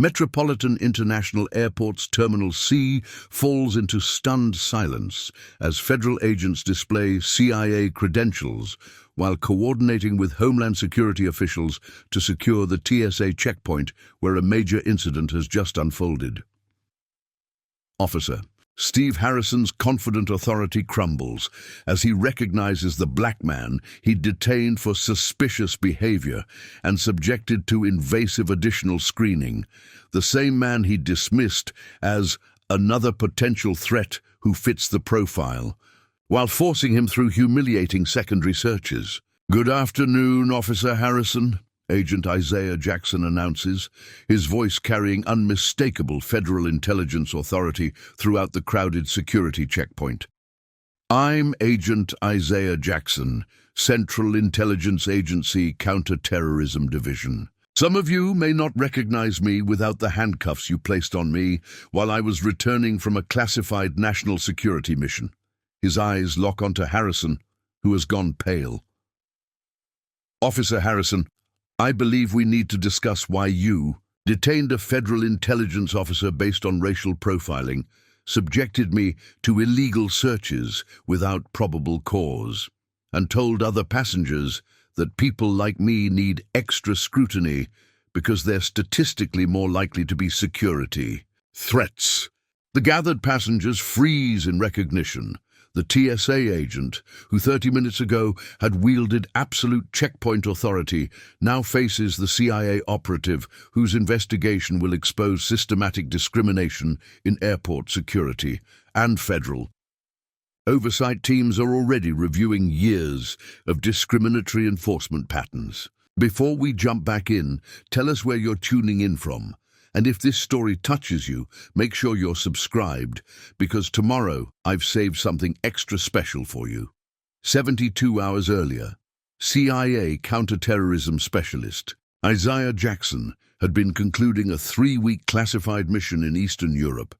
Metropolitan International Airport's Terminal C falls into stunned silence as federal agents display CIA credentials while coordinating with Homeland Security officials to secure the TSA checkpoint where a major incident has just unfolded. Officer Steve Harrison's confident authority crumbles as he recognizes the black man he detained for suspicious behavior and subjected to invasive additional screening, the same man he dismissed as another potential threat who fits the profile, while forcing him through humiliating secondary searches. "Good afternoon, Officer Harrison," Agent Isaiah Jackson announces, his voice carrying unmistakable federal intelligence authority throughout the crowded security checkpoint. "I'm Agent Isaiah Jackson, Central Intelligence Agency Counterterrorism Division. Some of you may not recognize me without the handcuffs you placed on me while I was returning from a classified national security mission." His eyes lock onto Harrison, who has gone pale. "Officer Harrison, I believe we need to discuss why you detained a federal intelligence officer based on racial profiling, subjected me to illegal searches without probable cause, and told other passengers that people like me need extra scrutiny because they're statistically more likely to be security threats." The gathered passengers freeze in recognition. The TSA agent, who 30 minutes ago had wielded absolute checkpoint authority, now faces the CIA operative whose investigation will expose systematic discrimination in airport security and federal. Oversight teams are already reviewing years of discriminatory enforcement patterns. Before we jump back in, tell us where you're tuning in from. And if this story touches you, make sure you're subscribed, because tomorrow I've saved something extra special for you. 72 hours earlier, CIA counterterrorism specialist Isaiah Jackson had been concluding a 3-week classified mission in Eastern Europe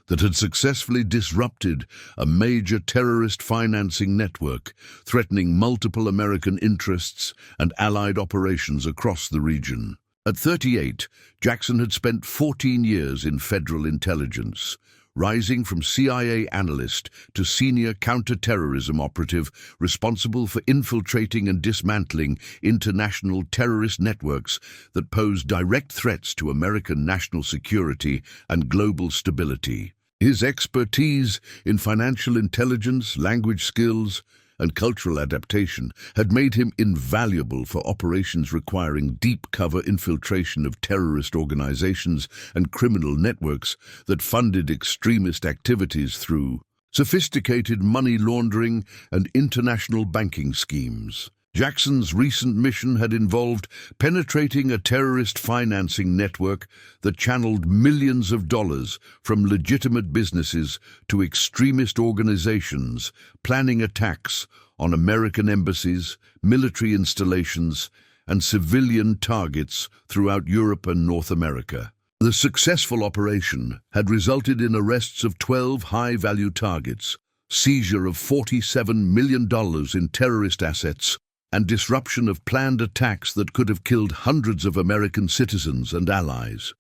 that had successfully disrupted a major terrorist financing network, threatening multiple American interests and allied operations across the region. At 38, Jackson had spent 14 years in federal intelligence, rising from CIA analyst to senior counterterrorism operative responsible for infiltrating and dismantling international terrorist networks that pose direct threats to American national security and global stability. His expertise in financial intelligence, language skills, and cultural adaptation had made him invaluable for operations requiring deep cover infiltration of terrorist organizations and criminal networks that funded extremist activities through sophisticated money laundering and international banking schemes. Jackson's recent mission had involved penetrating a terrorist financing network that channeled millions of dollars from legitimate businesses to extremist organizations, planning attacks on American embassies, military installations, and civilian targets throughout Europe and North America. The successful operation had resulted in arrests of 12 high-value targets, seizure of $47 million in terrorist assets, and disruption of planned attacks that could have killed hundreds of American citizens and allies.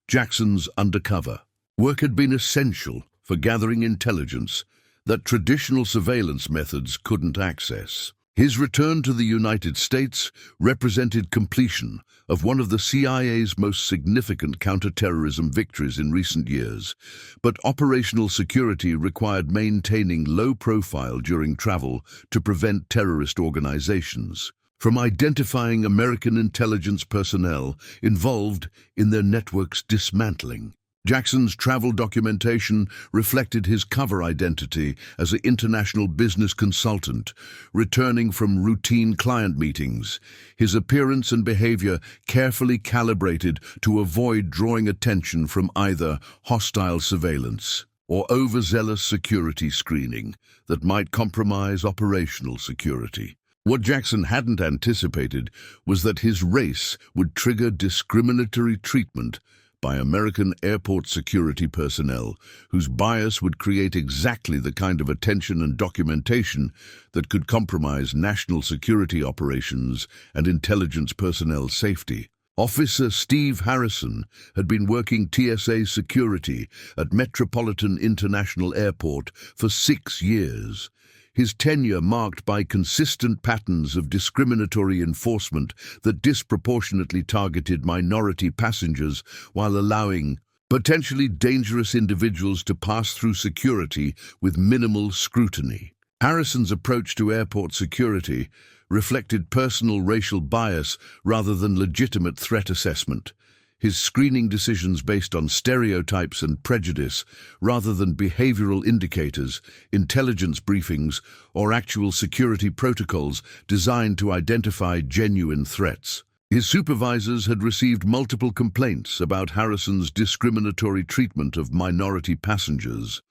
Jackson's undercover work had been essential for gathering intelligence that traditional surveillance methods couldn't access. His return to the United States represented completion of one of the CIA's most significant counterterrorism victories in recent years, but operational security required maintaining low profile during travel to prevent terrorist organizations from identifying American intelligence personnel involved in their network's dismantling. Jackson's travel documentation reflected his cover identity as an international business consultant, returning from routine client meetings, his appearance and behavior carefully calibrated to avoid drawing attention from either hostile surveillance or overzealous security screening that might compromise operational security. What Jackson hadn't anticipated was that his race would trigger discriminatory treatment by American airport security personnel, whose bias would create exactly the kind of attention and documentation that could compromise national security operations and intelligence personnel safety. Officer Steve Harrison had been working TSA security at Metropolitan International Airport for 6 years. His tenure marked by consistent patterns of discriminatory enforcement that disproportionately targeted minority passengers while allowing potentially dangerous individuals to pass through security with minimal scrutiny. Harrison's approach to airport security reflected personal racial bias rather than legitimate threat assessment. His screening decisions based on stereotypes and prejudice rather than behavioral indicators, intelligence briefings, or actual security protocols designed to identify genuine threats. His supervisors had received multiple complaints about Harrison's discriminatory treatment of minority passengers.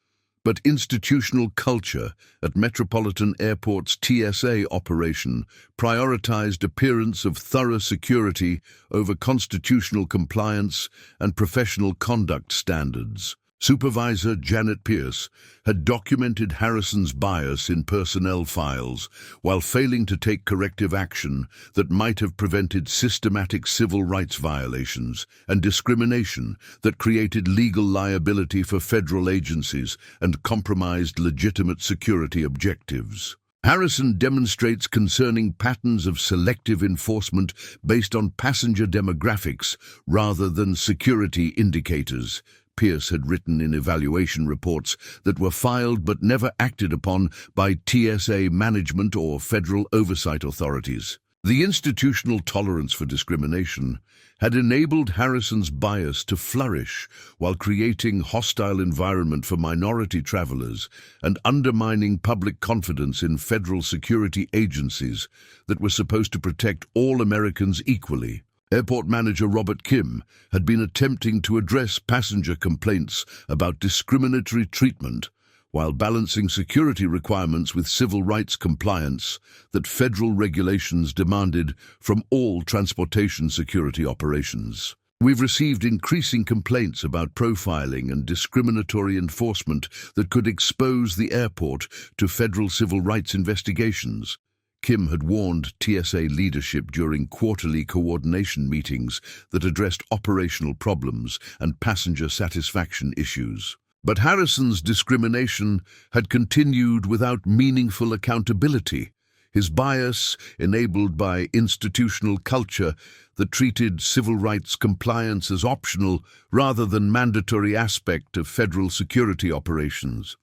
But institutional culture at Metropolitan Airport's TSA operation prioritized appearance of thorough security over constitutional compliance and professional conduct standards. Supervisor Janet Pierce had documented Harrison's bias in personnel files while failing to take corrective action that might have prevented systematic civil rights violations and discrimination that created legal liability for federal agencies and compromised legitimate security objectives. Harrison demonstrates concerning patterns of selective enforcement based on passenger demographics rather than security indicators, Pierce had written in evaluation reports that were filed but never acted upon by TSA management or federal oversight authorities. The institutional tolerance for discrimination had enabled Harrison's bias to flourish while creating a hostile environment for minority travelers and undermining public confidence in federal security agencies that were supposed to protect all Americans equally. Airport manager Robert Kim had been attempting to address passenger complaints about discriminatory treatment while balancing security requirements with civil rights compliance that federal regulations demanded from all transportation security operations. We've received increasing complaints about profiling and discriminatory enforcement that could expose the airport to federal civil rights investigations. Kim had warned TSA leadership during quarterly coordination meetings that addressed operational problems and passenger satisfaction issues. But Harrison's discrimination had continued without meaningful accountability. His bias, enabled by institutional culture that treated civil rights compliance as optional rather than mandatory aspect of federal security operations.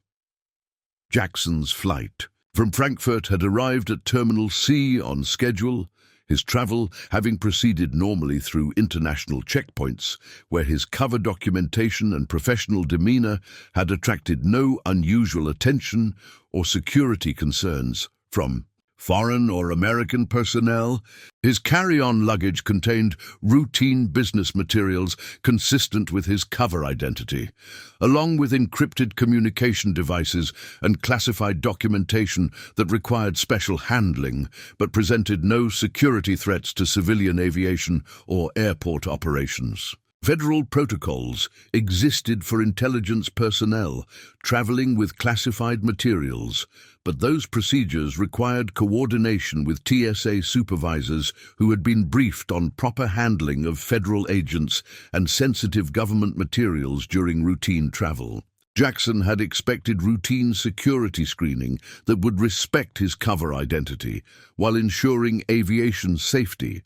Jackson's flight from Frankfurt had arrived at Terminal C on schedule, his travel having proceeded normally through international checkpoints, where his cover documentation and professional demeanor had attracted no unusual attention or security concerns from foreign or American personnel. His carry-on luggage contained routine business materials consistent with his cover identity, along with encrypted communication devices and classified documentation that required special handling but presented no security threats to civilian aviation or airport operations. Federal protocols existed for intelligence personnel traveling with classified materials, but those procedures required coordination with TSA supervisors who had been briefed on proper handling of federal agents and sensitive government materials during routine travel. Jackson had expected routine security screening that would respect his cover identity while ensuring aviation safety.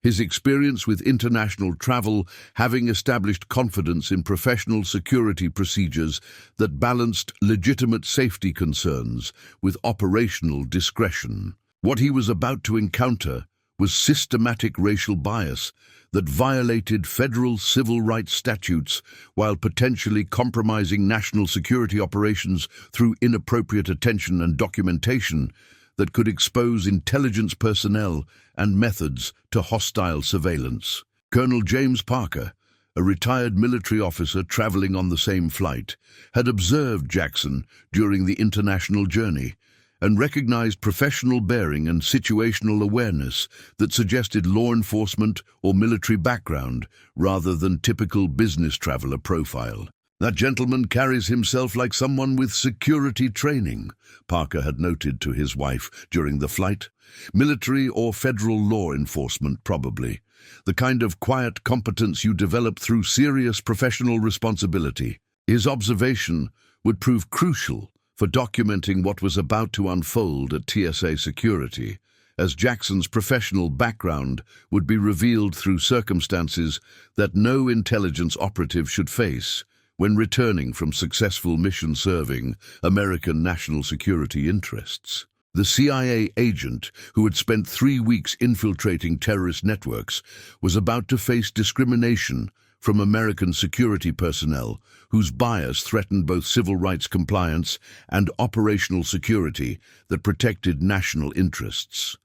His experience with international travel having established confidence in professional security procedures that balanced legitimate safety concerns with operational discretion. What he was about to encounter was systematic racial bias that violated federal civil rights statutes while potentially compromising national security operations through inappropriate attention and documentation that could expose intelligence personnel and methods to hostile surveillance. Colonel James Parker, a retired military officer traveling on the same flight, had observed Jackson during the international journey and recognized professional bearing and situational awareness that suggested law enforcement or military background rather than typical business traveler profile. "That gentleman carries himself like someone with security training," Parker had noted to his wife during the flight. "Military or federal law enforcement, probably. the kind of quiet competence you develop through serious professional responsibility. His observation would prove crucial for documenting what was about to unfold at TSA security, as Jackson's professional background would be revealed through circumstances that no intelligence operative should face when returning from successful mission serving American national security interests. The CIA agent, who had spent 3 weeks infiltrating terrorist networks, was about to face discrimination from American security personnel whose bias threatened both civil rights compliance and operational security that protected national interests.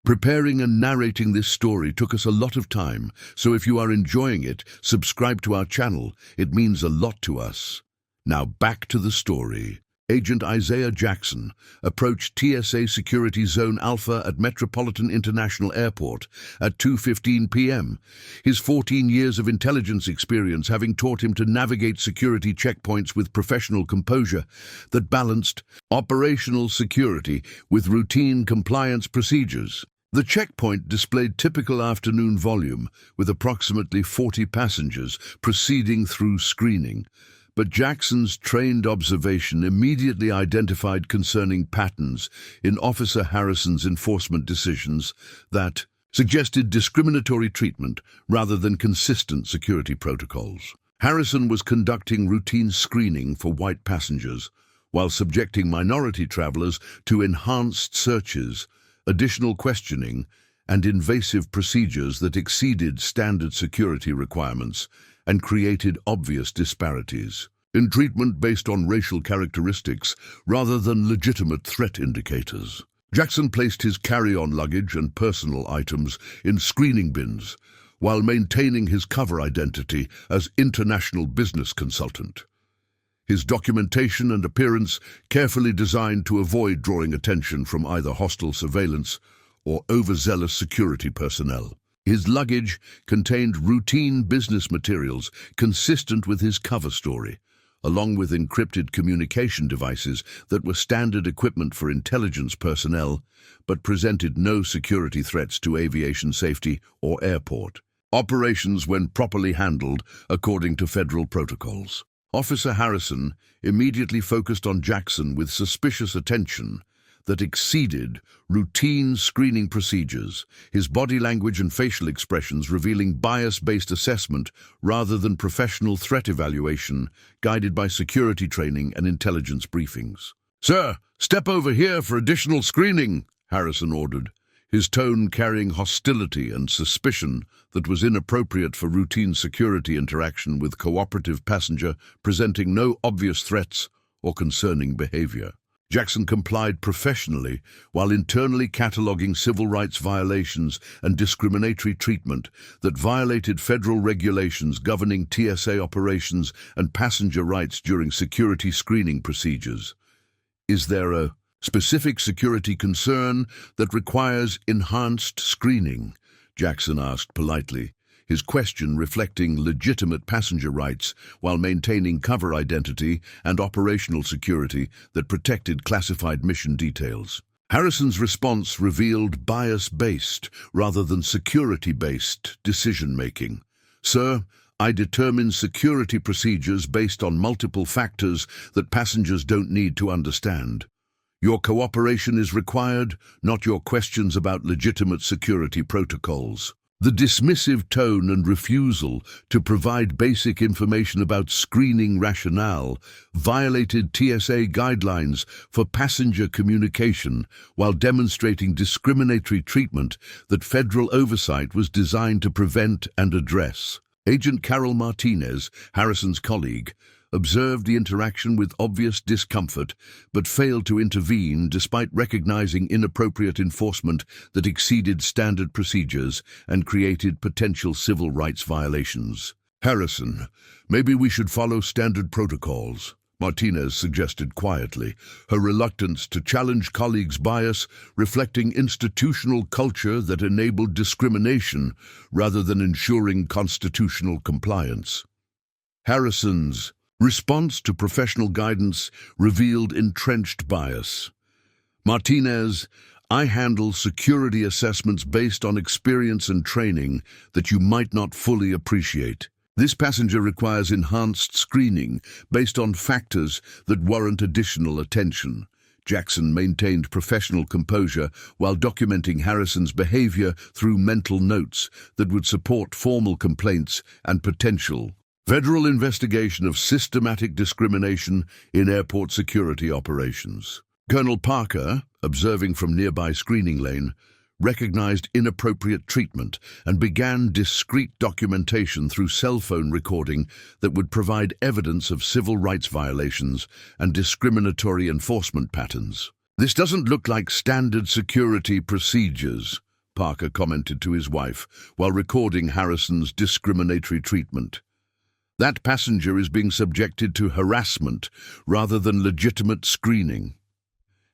Preparing and narrating this story took us a lot of time, so if you are enjoying it, subscribe to our channel. It means a lot to us. Now back to the story. Agent Isaiah Jackson approached TSA Security Zone Alpha at Metropolitan International Airport at 2:15 p.m., his 14 years of intelligence experience having taught him to navigate security checkpoints with professional composure that balanced operational security with routine compliance procedures. The checkpoint displayed typical afternoon volume, with approximately 40 passengers proceeding through screening. But Jackson's trained observation immediately identified concerning patterns in Officer Harrison's enforcement decisions that suggested discriminatory treatment rather than consistent security protocols. Harrison was conducting routine screening for white passengers, while subjecting minority travelers to enhanced searches, additional questioning, and invasive procedures that exceeded standard security requirements and created obvious disparities in treatment based on racial characteristics rather than legitimate threat indicators. Jackson placed his carry-on luggage and personal items in screening bins while maintaining his cover identity as international business consultant. His documentation and appearance carefully designed to avoid drawing attention from either hostile surveillance or overzealous security personnel. His luggage contained routine business materials consistent with his cover story, along with encrypted communication devices that were standard equipment for intelligence personnel, but presented no security threats to aviation safety or airport operations when properly handled according to federal protocols. Officer Harrison immediately focused on Jackson with suspicious attention that exceeded routine screening procedures, his body language and facial expressions revealing bias-based assessment rather than professional threat evaluation guided by security training and intelligence briefings. "Sir, step over here for additional screening," Harrison ordered, his tone carrying hostility and suspicion that was inappropriate for routine security interaction with cooperative passenger presenting no obvious threats or concerning behavior. Jackson complied professionally while internally cataloging civil rights violations and discriminatory treatment that violated federal regulations governing TSA operations and passenger rights during security screening procedures. "Is there a specific security concern that requires enhanced screening?" Jackson asked politely, his question reflecting legitimate passenger rights while maintaining cover identity and operational security that protected classified mission details. Harrison's response revealed bias-based rather than security-based decision-making. "Sir, I determine security procedures based on multiple factors that passengers don't need to understand. Your cooperation is required, not your questions about legitimate security protocols." The dismissive tone and refusal to provide basic information about screening rationale violated TSA guidelines for passenger communication while demonstrating discriminatory treatment that federal oversight was designed to prevent and address. Agent Carol Martinez, Harrison's colleague, observed the interaction with obvious discomfort, but failed to intervene despite recognizing inappropriate enforcement that exceeded standard procedures and created potential civil rights violations. "Harrison, maybe we should follow standard protocols," Martinez suggested quietly, her reluctance to challenge colleagues' bias reflecting institutional culture that enabled discrimination rather than ensuring constitutional compliance. Harrison's response to professional guidance revealed entrenched bias. "Martinez, I handle security assessments based on experience and training that you might not fully appreciate. This passenger requires enhanced screening based on factors that warrant additional attention. Jackson maintained professional composure while documenting Harrison's behavior through mental notes that would support formal complaints and potential federal investigation of systematic discrimination in airport security operations. Colonel Parker, observing from nearby screening lane, recognized inappropriate treatment and began discreet documentation through cell phone recording that would provide evidence of civil rights violations and discriminatory enforcement patterns. "This doesn't look like standard security procedures," Parker commented to his wife while recording Harrison's discriminatory treatment. "That passenger is being subjected to harassment rather than legitimate screening."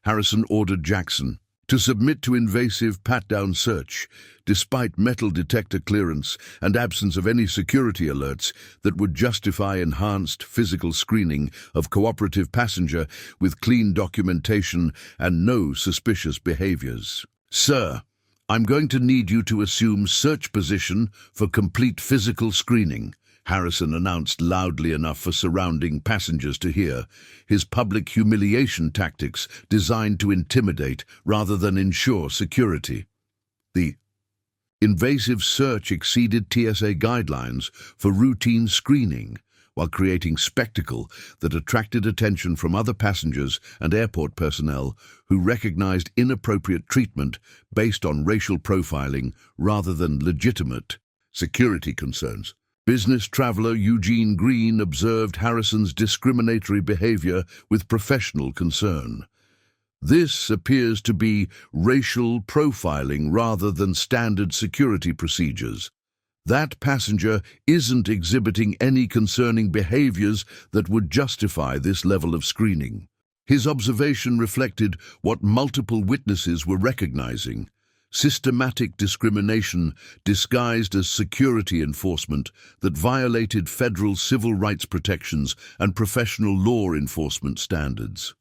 Harrison ordered Jackson to submit to invasive pat-down search, despite metal detector clearance and absence of any security alerts that would justify enhanced physical screening of cooperative passenger with clean documentation and no suspicious behaviors. "Sir, I'm going to need you to assume search position for complete physical screening," Harrison announced loudly enough for surrounding passengers to hear, his public humiliation tactics designed to intimidate rather than ensure security. The invasive search exceeded TSA guidelines for routine screening, while creating spectacle that attracted attention from other passengers and airport personnel who recognized inappropriate treatment based on racial profiling rather than legitimate security concerns. Business traveler Eugene Green observed Harrison's discriminatory behavior with professional concern. "This appears to be racial profiling rather than standard security procedures. That passenger isn't exhibiting any concerning behaviors that would justify this level of screening." His observation reflected what multiple witnesses were recognizing: systematic discrimination disguised as security enforcement that violated federal civil rights protections and professional law enforcement standards.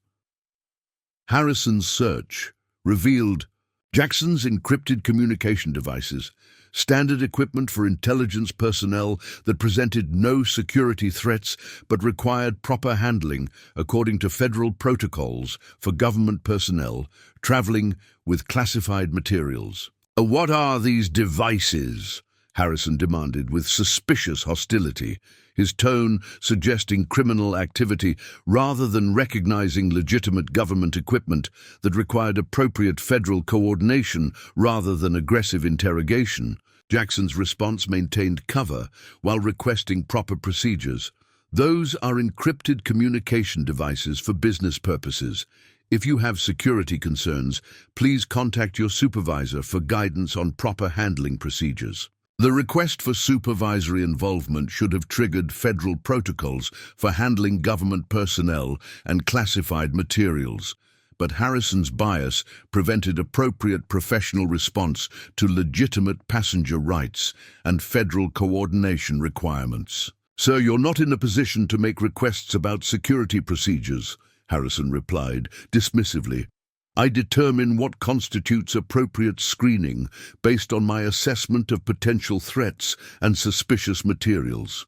Harrison's search revealed Jackson's encrypted communication devices, standard equipment for intelligence personnel that presented no security threats but required proper handling according to federal protocols for government personnel traveling with classified materials. "What are these devices?" Harrison demanded with suspicious hostility, his tone suggesting criminal activity rather than recognizing legitimate government equipment that required appropriate federal coordination rather than aggressive interrogation. Jackson's response maintained cover while requesting proper procedures. "Those are encrypted communication devices for business purposes. If you have security concerns, please contact your supervisor for guidance on proper handling procedures." The request for supervisory involvement should have triggered federal protocols for handling government personnel and classified materials, but Harrison's bias prevented appropriate professional response to legitimate passenger rights and federal coordination requirements. "Sir, you're not in a position to make requests about security procedures," Harrison replied dismissively. "I determine what constitutes appropriate screening based on my assessment of potential threats and suspicious materials."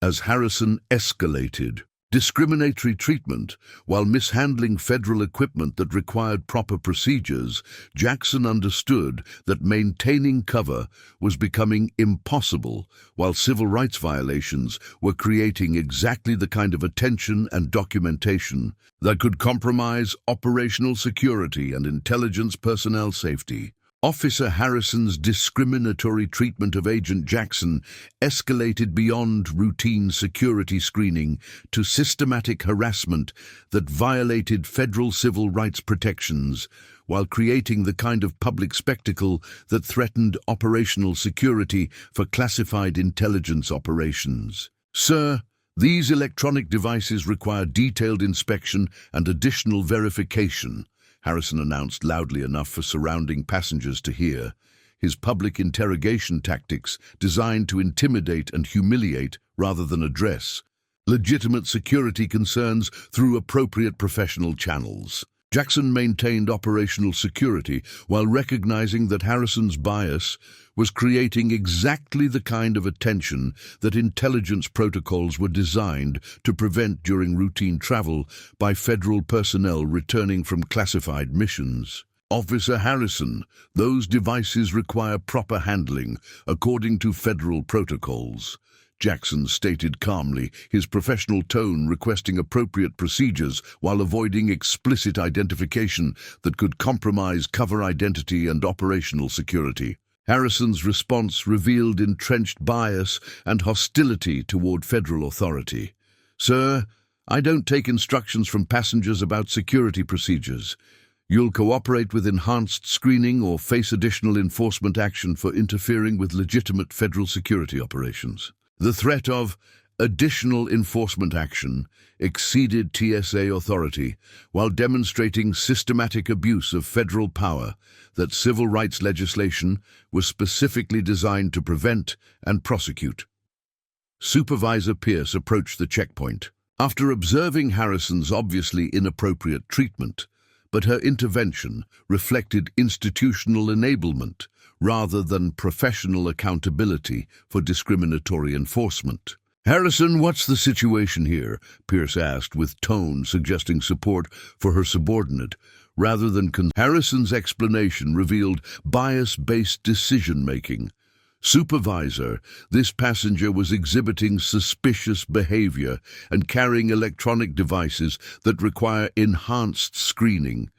As Harrison escalated discriminatory treatment while mishandling federal equipment that required proper procedures, Jackson understood that maintaining cover was becoming impossible, while civil rights violations were creating exactly the kind of attention and documentation that could compromise operational security and intelligence personnel safety. Officer Harrison's discriminatory treatment of Agent Jackson escalated beyond routine security screening to systematic harassment that violated federal civil rights protections, while creating the kind of public spectacle that threatened operational security for classified intelligence operations. "Sir, these electronic devices require detailed inspection and additional verification," Harrison announced loudly enough for surrounding passengers to hear, his public interrogation tactics designed to intimidate and humiliate rather than address legitimate security concerns through appropriate professional channels. Jackson maintained operational security while recognizing that Harrison's bias was creating exactly the kind of attention that intelligence protocols were designed to prevent during routine travel by federal personnel returning from classified missions. Officer Harrison, those devices require proper handling according to federal protocols, Jackson stated calmly, his professional tone requesting appropriate procedures while avoiding explicit identification that could compromise cover identity and operational security. Harrison's response revealed entrenched bias and hostility toward federal authority. "Sir, I don't take instructions from passengers about security procedures. You'll cooperate with enhanced screening or face additional enforcement action for interfering with legitimate federal security operations." The threat of additional enforcement action exceeded TSA authority while demonstrating systematic abuse of federal power that civil rights legislation was specifically designed to prevent and prosecute. Supervisor Pierce approached the checkpoint. After observing Harrison's obviously inappropriate treatment, but her intervention reflected institutional enablement rather than professional accountability for discriminatory enforcement. "Harrison, what's the situation here?" Pierce asked, with tone suggesting support for her subordinate, rather than Harrison's explanation revealed bias-based decision-making. "Supervisor, this passenger was exhibiting suspicious behavior and carrying electronic devices that require enhanced screening.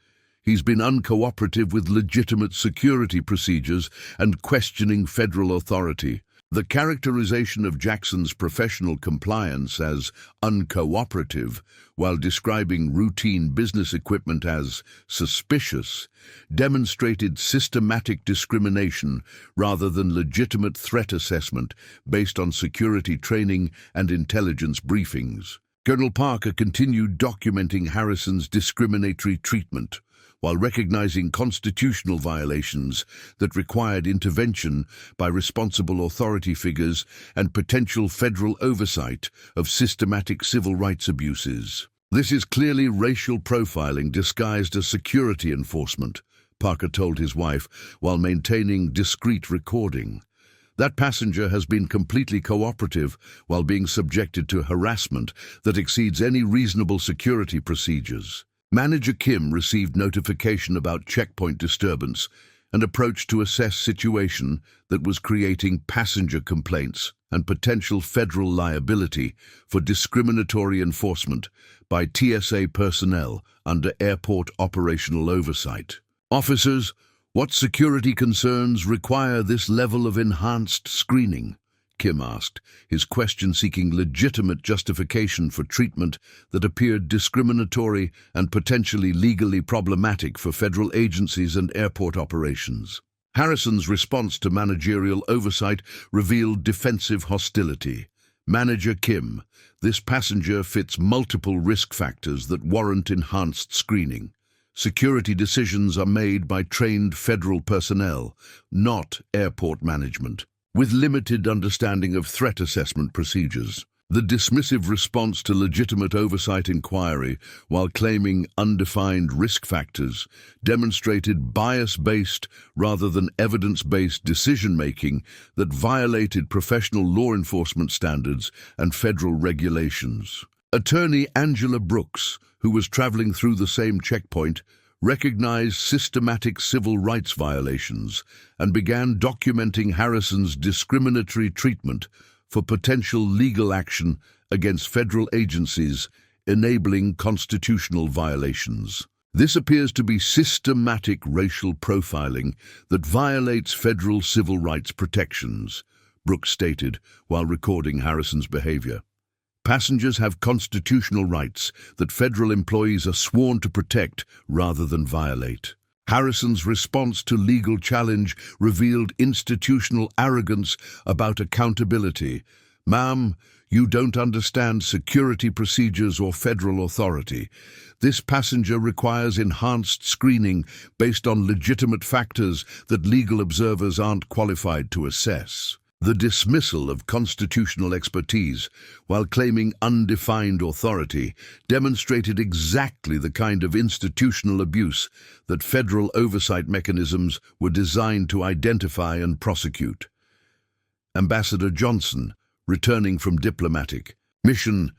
He's been uncooperative with legitimate security procedures and questioning federal authority." The characterization of Jackson's professional compliance as uncooperative, while describing routine business equipment as suspicious, demonstrated systematic discrimination rather than legitimate threat assessment based on security training and intelligence briefings. Colonel Parker continued documenting Harrison's discriminatory treatment, while recognizing constitutional violations that required intervention by responsible authority figures and potential federal oversight of systematic civil rights abuses. "This is clearly racial profiling disguised as security enforcement," Parker told his wife while maintaining discreet recording. "That passenger has been completely cooperative while being subjected to harassment that exceeds any reasonable security procedures." Manager Kim received notification about checkpoint disturbance and approached to assess situation that was creating passenger complaints and potential federal liability for discriminatory enforcement by TSA personnel under airport operational oversight. "Officers, what security concerns require this level of enhanced screening?" Kim asked, his question seeking legitimate justification for treatment that appeared discriminatory and potentially legally problematic for federal agencies and airport operations. Harrison's response to managerial oversight revealed defensive hostility. "Manager Kim, this passenger fits multiple risk factors that warrant enhanced screening. Security decisions are made by trained federal personnel, not airport management, with limited understanding of threat assessment procedures." The dismissive response to legitimate oversight inquiry, while claiming undefined risk factors, demonstrated bias-based rather than evidence-based decision-making that violated professional law enforcement standards and federal regulations. Attorney Angela Brooks, who was traveling through the same checkpoint, recognized systematic civil rights violations and began documenting Harrison's discriminatory treatment for potential legal action against federal agencies enabling constitutional violations. "This appears to be systematic racial profiling that violates federal civil rights protections," Brooks stated while recording Harrison's behavior. "Passengers have constitutional rights that federal employees are sworn to protect rather than violate." Harrison's response to legal challenge revealed institutional arrogance about accountability. "Ma'am, you don't understand security procedures or federal authority. This passenger requires enhanced screening based on legitimate factors that legal observers aren't qualified to assess." The dismissal of constitutional expertise, while claiming undefined authority, demonstrated exactly the kind of institutional abuse that federal oversight mechanisms were designed to identify and prosecute. Ambassador Johnson, returning from diplomatic mission,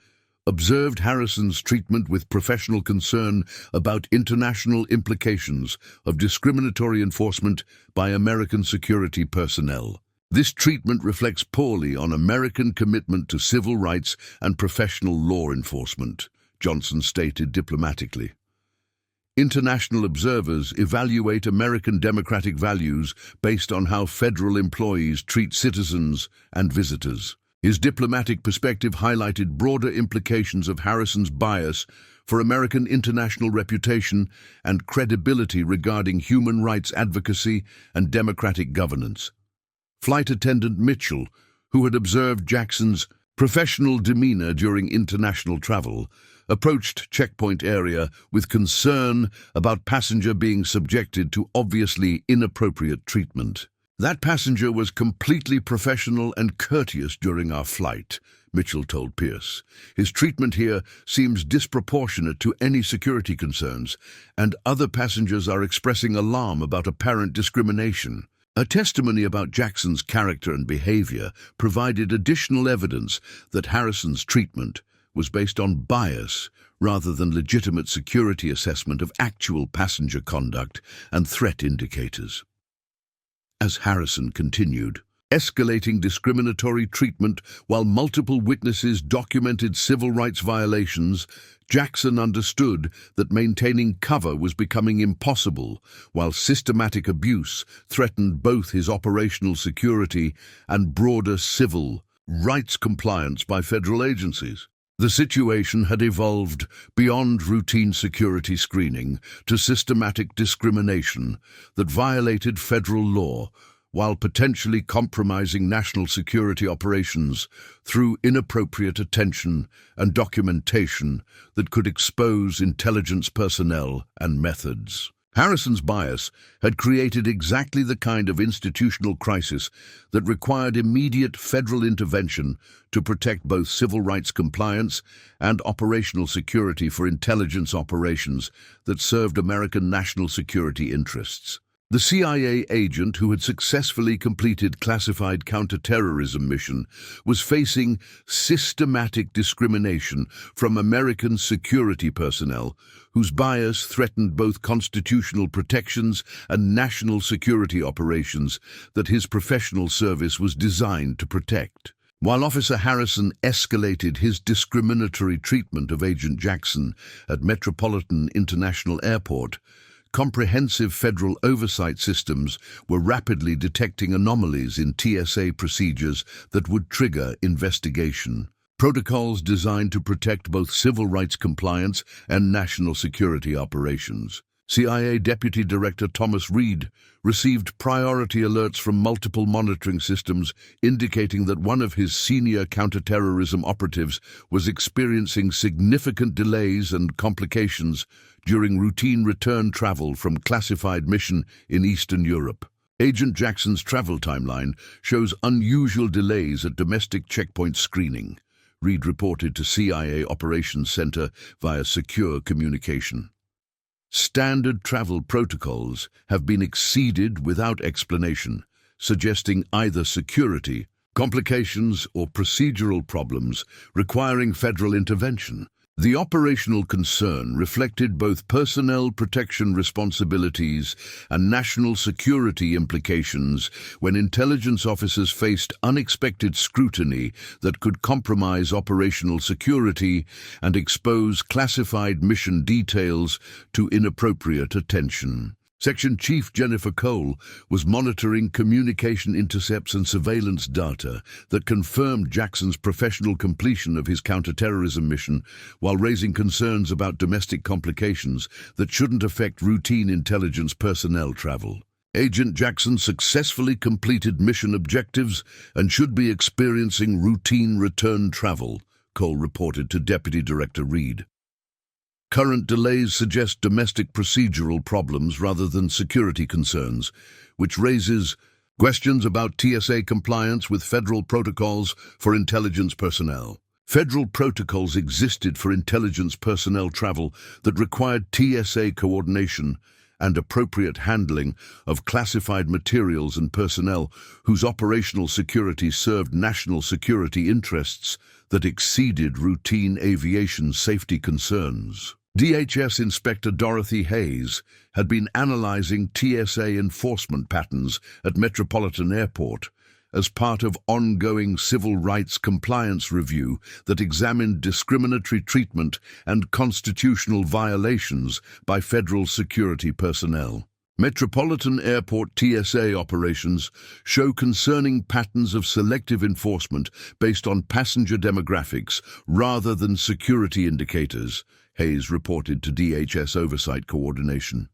observed Harrison's treatment with professional concern about international implications of discriminatory enforcement by American security personnel. This treatment reflects poorly on American commitment to civil rights and professional law enforcement, Johnson stated diplomatically. International observers evaluate American democratic values based on how federal employees treat citizens and visitors. His diplomatic perspective highlighted broader implications of Harrison's bias for American international reputation and credibility regarding human rights advocacy and democratic governance. Flight attendant Mitchell, who had observed Jackson's professional demeanor during international travel, approached checkpoint area with concern about passenger being subjected to obviously inappropriate treatment. "That passenger was completely professional and courteous during our flight," Mitchell told Pierce. "His treatment here seems disproportionate to any security concerns, and other passengers are expressing alarm about apparent discrimination." A testimony about Jackson's character and behavior provided additional evidence that Harrison's treatment was based on bias rather than legitimate security assessment of actual passenger conduct and threat indicators. As Harrison continued, escalating discriminatory treatment while multiple witnesses documented civil rights violations, Jackson understood that maintaining cover was becoming impossible, while systematic abuse threatened both his operational security and broader civil rights compliance by federal agencies. The situation had evolved beyond routine security screening to systematic discrimination that violated federal law while potentially compromising national security operations through inappropriate attention and documentation that could expose intelligence personnel and methods. Harrison's bias had created exactly the kind of institutional crisis that required immediate federal intervention to protect both civil rights compliance and operational security for intelligence operations that served American national security interests. The CIA agent who had successfully completed classified counterterrorism mission was facing systematic discrimination from American security personnel whose bias threatened both constitutional protections and national security operations that his professional service was designed to protect. While Officer Harrison escalated his discriminatory treatment of Agent Jackson at Metropolitan International Airport, comprehensive federal oversight systems were rapidly detecting anomalies in TSA procedures that would trigger investigation. Protocols designed to protect both civil rights compliance and national security operations. CIA Deputy Director Thomas Reed received priority alerts from multiple monitoring systems indicating that one of his senior counterterrorism operatives was experiencing significant delays and complications during routine return travel from classified mission in Eastern Europe. Agent Jackson's travel timeline shows unusual delays at domestic checkpoint screening, Reed reported to CIA Operations Center via secure communication. Standard travel protocols have been exceeded without explanation, suggesting either security, complications, or procedural problems requiring federal intervention. The operational concern reflected both personnel protection responsibilities and national security implications when intelligence officers faced unexpected scrutiny that could compromise operational security and expose classified mission details to inappropriate attention. Section Chief Jennifer Cole was monitoring communication intercepts and surveillance data that confirmed Jackson's professional completion of his counterterrorism mission while raising concerns about domestic complications that shouldn't affect routine intelligence personnel travel. Agent Jackson successfully completed mission objectives and should be experiencing routine return travel, Cole reported to Deputy Director Reed. Current delays suggest domestic procedural problems rather than security concerns, which raises Questions about TSA compliance with federal protocols for intelligence personnel. Federal protocols existed for intelligence personnel travel that required TSA coordination and appropriate handling of classified materials and personnel whose operational security served national security interests that exceeded routine aviation safety concerns. DHS Inspector Dorothy Hayes had been analyzing TSA enforcement patterns at Metropolitan Airport as part of ongoing civil rights compliance review that examined discriminatory treatment and constitutional violations by federal security personnel. Metropolitan Airport TSA operations show concerning patterns of selective enforcement based on passenger demographics rather than security indicators, Hayes reported to DHS Oversight Coordination.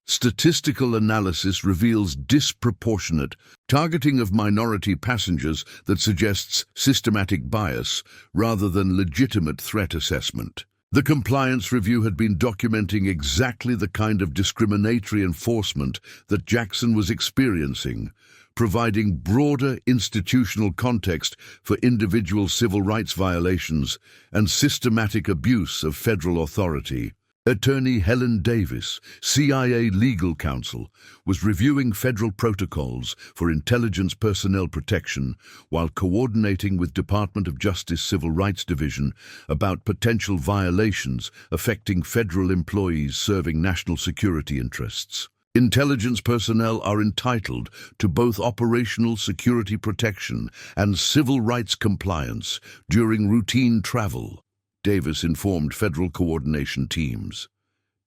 Statistical analysis reveals disproportionate targeting of minority passengers that suggests systematic bias rather than legitimate threat assessment. The compliance review had been documenting exactly the kind of discriminatory enforcement that Jackson was experiencing, providing broader institutional context for individual civil rights violations and systematic abuse of federal authority. Attorney Helen Davis, CIA legal counsel, was reviewing federal protocols for intelligence personnel protection while coordinating with Department of Justice Civil Rights Division about potential violations affecting federal employees serving national security interests. Intelligence personnel are entitled to both operational security protection and civil rights compliance during routine travel, Davis informed federal coordination teams.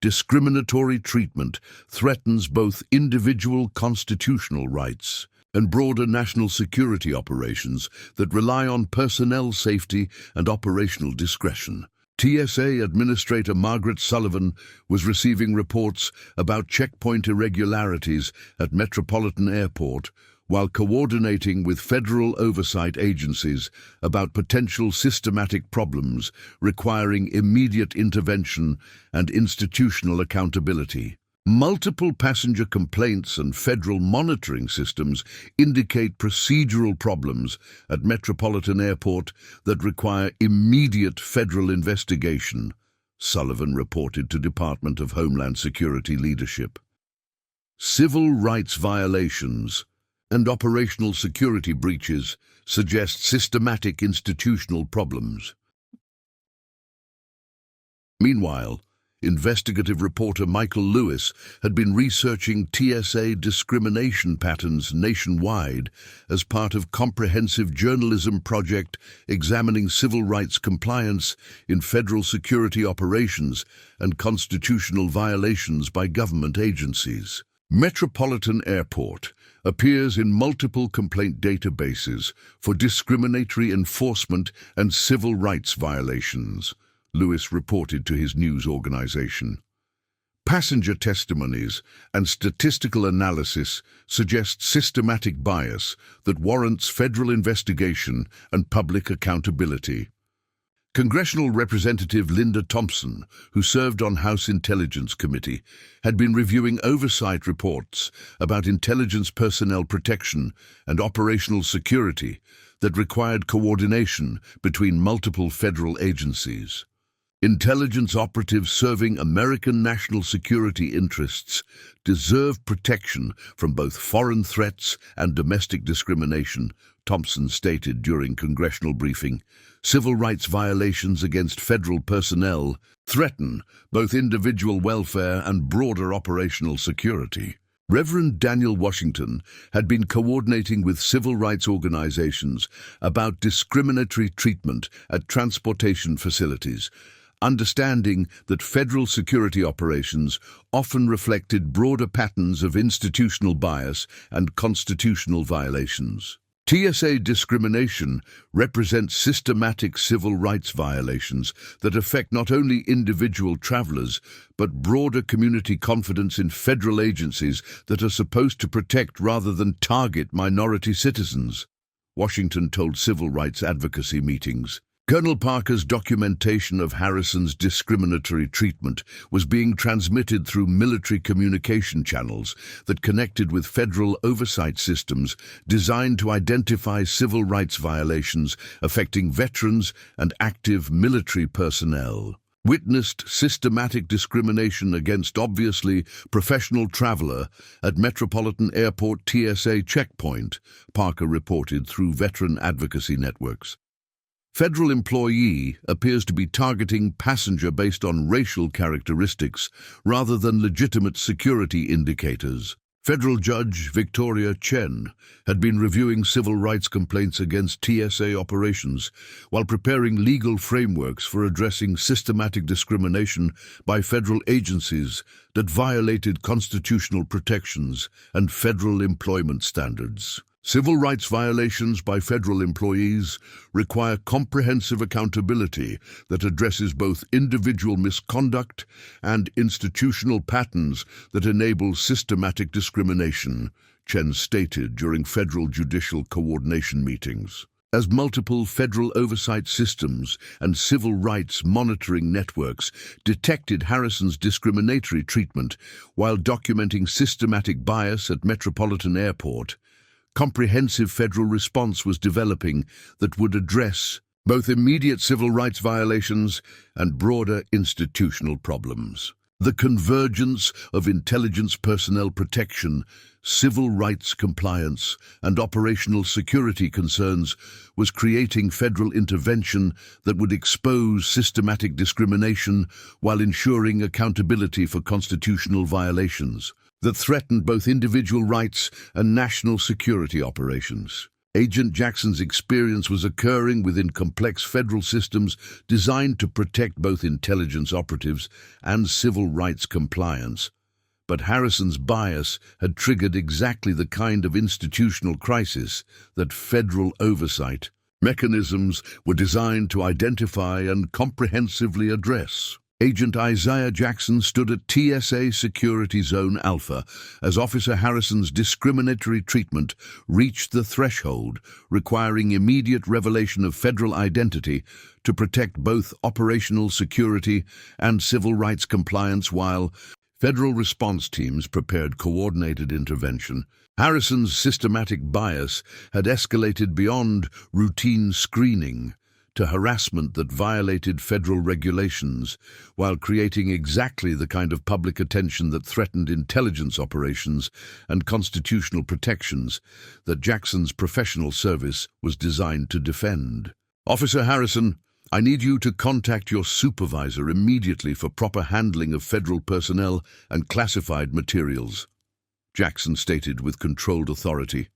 Discriminatory treatment threatens both individual constitutional rights and broader national security operations that rely on personnel safety and operational discretion. TSA Administrator Margaret Sullivan was receiving reports about checkpoint irregularities at Metropolitan Airport while coordinating with federal oversight agencies about potential systematic problems requiring immediate intervention and institutional accountability. Multiple passenger complaints and federal monitoring systems indicate procedural problems at Metropolitan Airport that require immediate federal investigation, Sullivan reported to Department of Homeland Security leadership. Civil rights violations and operational security breaches suggest systematic institutional problems. Meanwhile, investigative reporter Michael Lewis had been researching TSA discrimination patterns nationwide as part of comprehensive journalism project examining civil rights compliance in federal security operations and constitutional violations by government agencies. Metropolitan Airport appears in multiple complaint databases for discriminatory enforcement and civil rights violations, Lewis reported to his news organization. Passenger testimonies and statistical analysis suggest systematic bias that warrants federal investigation and public accountability. Congressional Representative Linda Thompson, who served on House Intelligence Committee, had been reviewing oversight reports about intelligence personnel protection and operational security that required coordination between multiple federal agencies. Intelligence operatives serving American national security interests deserve protection from both foreign threats and domestic discrimination, Thompson stated during congressional briefing. Civil rights violations against federal personnel threaten both individual welfare and broader operational security. Reverend Daniel Washington had been coordinating with civil rights organizations about discriminatory treatment at transportation facilities, understanding that federal security operations often reflected broader patterns of institutional bias and constitutional violations. TSA discrimination represents systematic civil rights violations that affect not only individual travelers, but broader community confidence in federal agencies that are supposed to protect rather than target minority citizens, Washington told civil rights advocacy meetings. Colonel Parker's documentation of Harrison's discriminatory treatment was being transmitted through military communication channels that connected with federal oversight systems designed to identify civil rights violations affecting veterans and active military personnel. Witnessed systematic discrimination against obviously professional traveler at Metropolitan Airport TSA checkpoint, Parker reported through veteran advocacy networks. Federal employee appears to be targeting passenger based on racial characteristics rather than legitimate security indicators. Federal Judge Victoria Chen had been reviewing civil rights complaints against TSA operations while preparing legal frameworks for addressing systematic discrimination by federal agencies that violated constitutional protections and federal employment standards. Civil rights violations by federal employees require comprehensive accountability that addresses both individual misconduct and institutional patterns that enable systematic discrimination, Chen stated during federal judicial coordination meetings. As multiple federal oversight systems and civil rights monitoring networks detected Harrison's discriminatory treatment while documenting systematic bias at Metropolitan Airport, comprehensive federal response was developing that would address both immediate civil rights violations and broader institutional problems. The convergence of intelligence personnel protection, civil rights compliance, and operational security concerns was creating federal intervention that would expose systematic discrimination while ensuring accountability for constitutional violations that threatened both individual rights and national security operations. Agent Jackson's experience was occurring within complex federal systems designed to protect both intelligence operatives and civil rights compliance. But Harrison's bias had triggered exactly the kind of institutional crisis that federal oversight mechanisms were designed to identify and comprehensively address. Agent Isaiah Jackson stood at TSA Security Zone Alpha as Officer Harrison's discriminatory treatment reached the threshold, requiring immediate revelation of federal identity to protect both operational security and civil rights compliance while federal response teams prepared coordinated intervention. Harrison's systematic bias had escalated beyond routine screening to harassment that violated federal regulations while creating exactly the kind of public attention that threatened intelligence operations and constitutional protections that Jackson's professional service was designed to defend. Officer Harrison, I need you to contact your supervisor immediately for proper handling of federal personnel and classified materials, Jackson stated with controlled authority,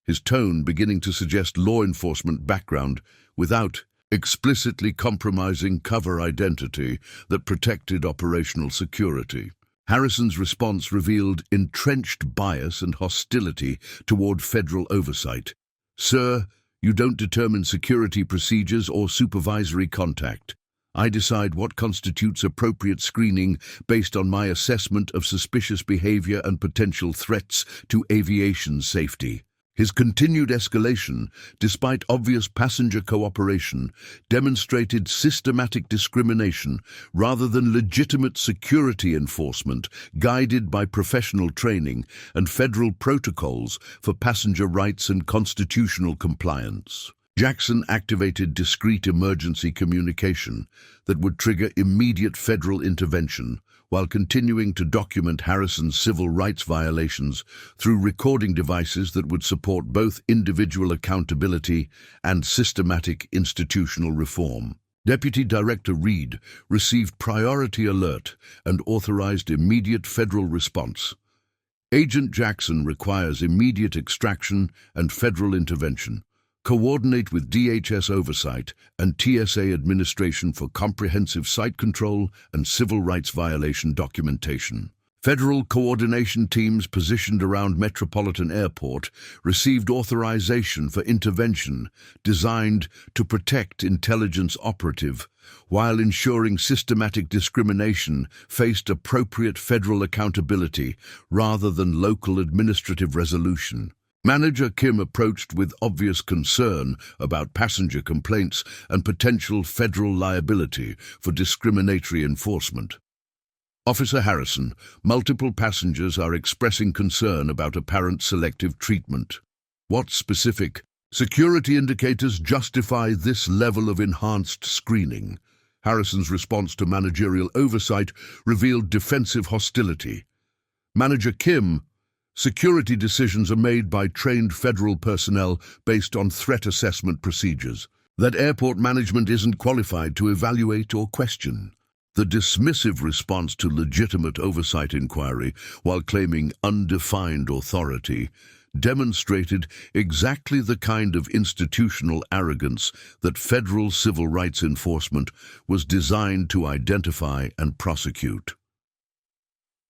his tone beginning to suggest law enforcement background without explicitly compromising cover identity that protected operational security. Harrison's response revealed entrenched bias and hostility toward federal oversight. Sir, you don't determine security procedures or supervisory contact. I decide what constitutes appropriate screening based on my assessment of suspicious behavior and potential threats to aviation safety. His continued escalation, despite obvious passenger cooperation, demonstrated systematic discrimination rather than legitimate security enforcement guided by professional training and federal protocols for passenger rights and constitutional compliance. Jackson activated discreet emergency communication that would trigger immediate federal intervention while continuing to document Harrison's civil rights violations through recording devices that would support both individual accountability and systematic institutional reform. Deputy Director Reed received priority alert and authorized immediate federal response. Agent Jackson requires immediate extraction and federal intervention. Coordinate with DHS oversight and TSA administration for comprehensive site control and civil rights violation documentation. Federal coordination teams positioned around Metropolitan Airport received authorization for intervention designed to protect intelligence operative while ensuring systematic discrimination faced appropriate federal accountability rather than local administrative resolution. Manager Kim approached with obvious concern about passenger complaints and potential federal liability for discriminatory enforcement. Officer Harrison, multiple passengers are expressing concern about apparent selective treatment. What specific security indicators justify this level of enhanced screening? Harrison's response to managerial oversight revealed defensive hostility. Manager Kim, security decisions are made by trained federal personnel based on threat assessment procedures that airport management isn't qualified to evaluate or question. The dismissive response to legitimate oversight inquiry, while claiming undefined authority, demonstrated exactly the kind of institutional arrogance that federal civil rights enforcement was designed to identify and prosecute.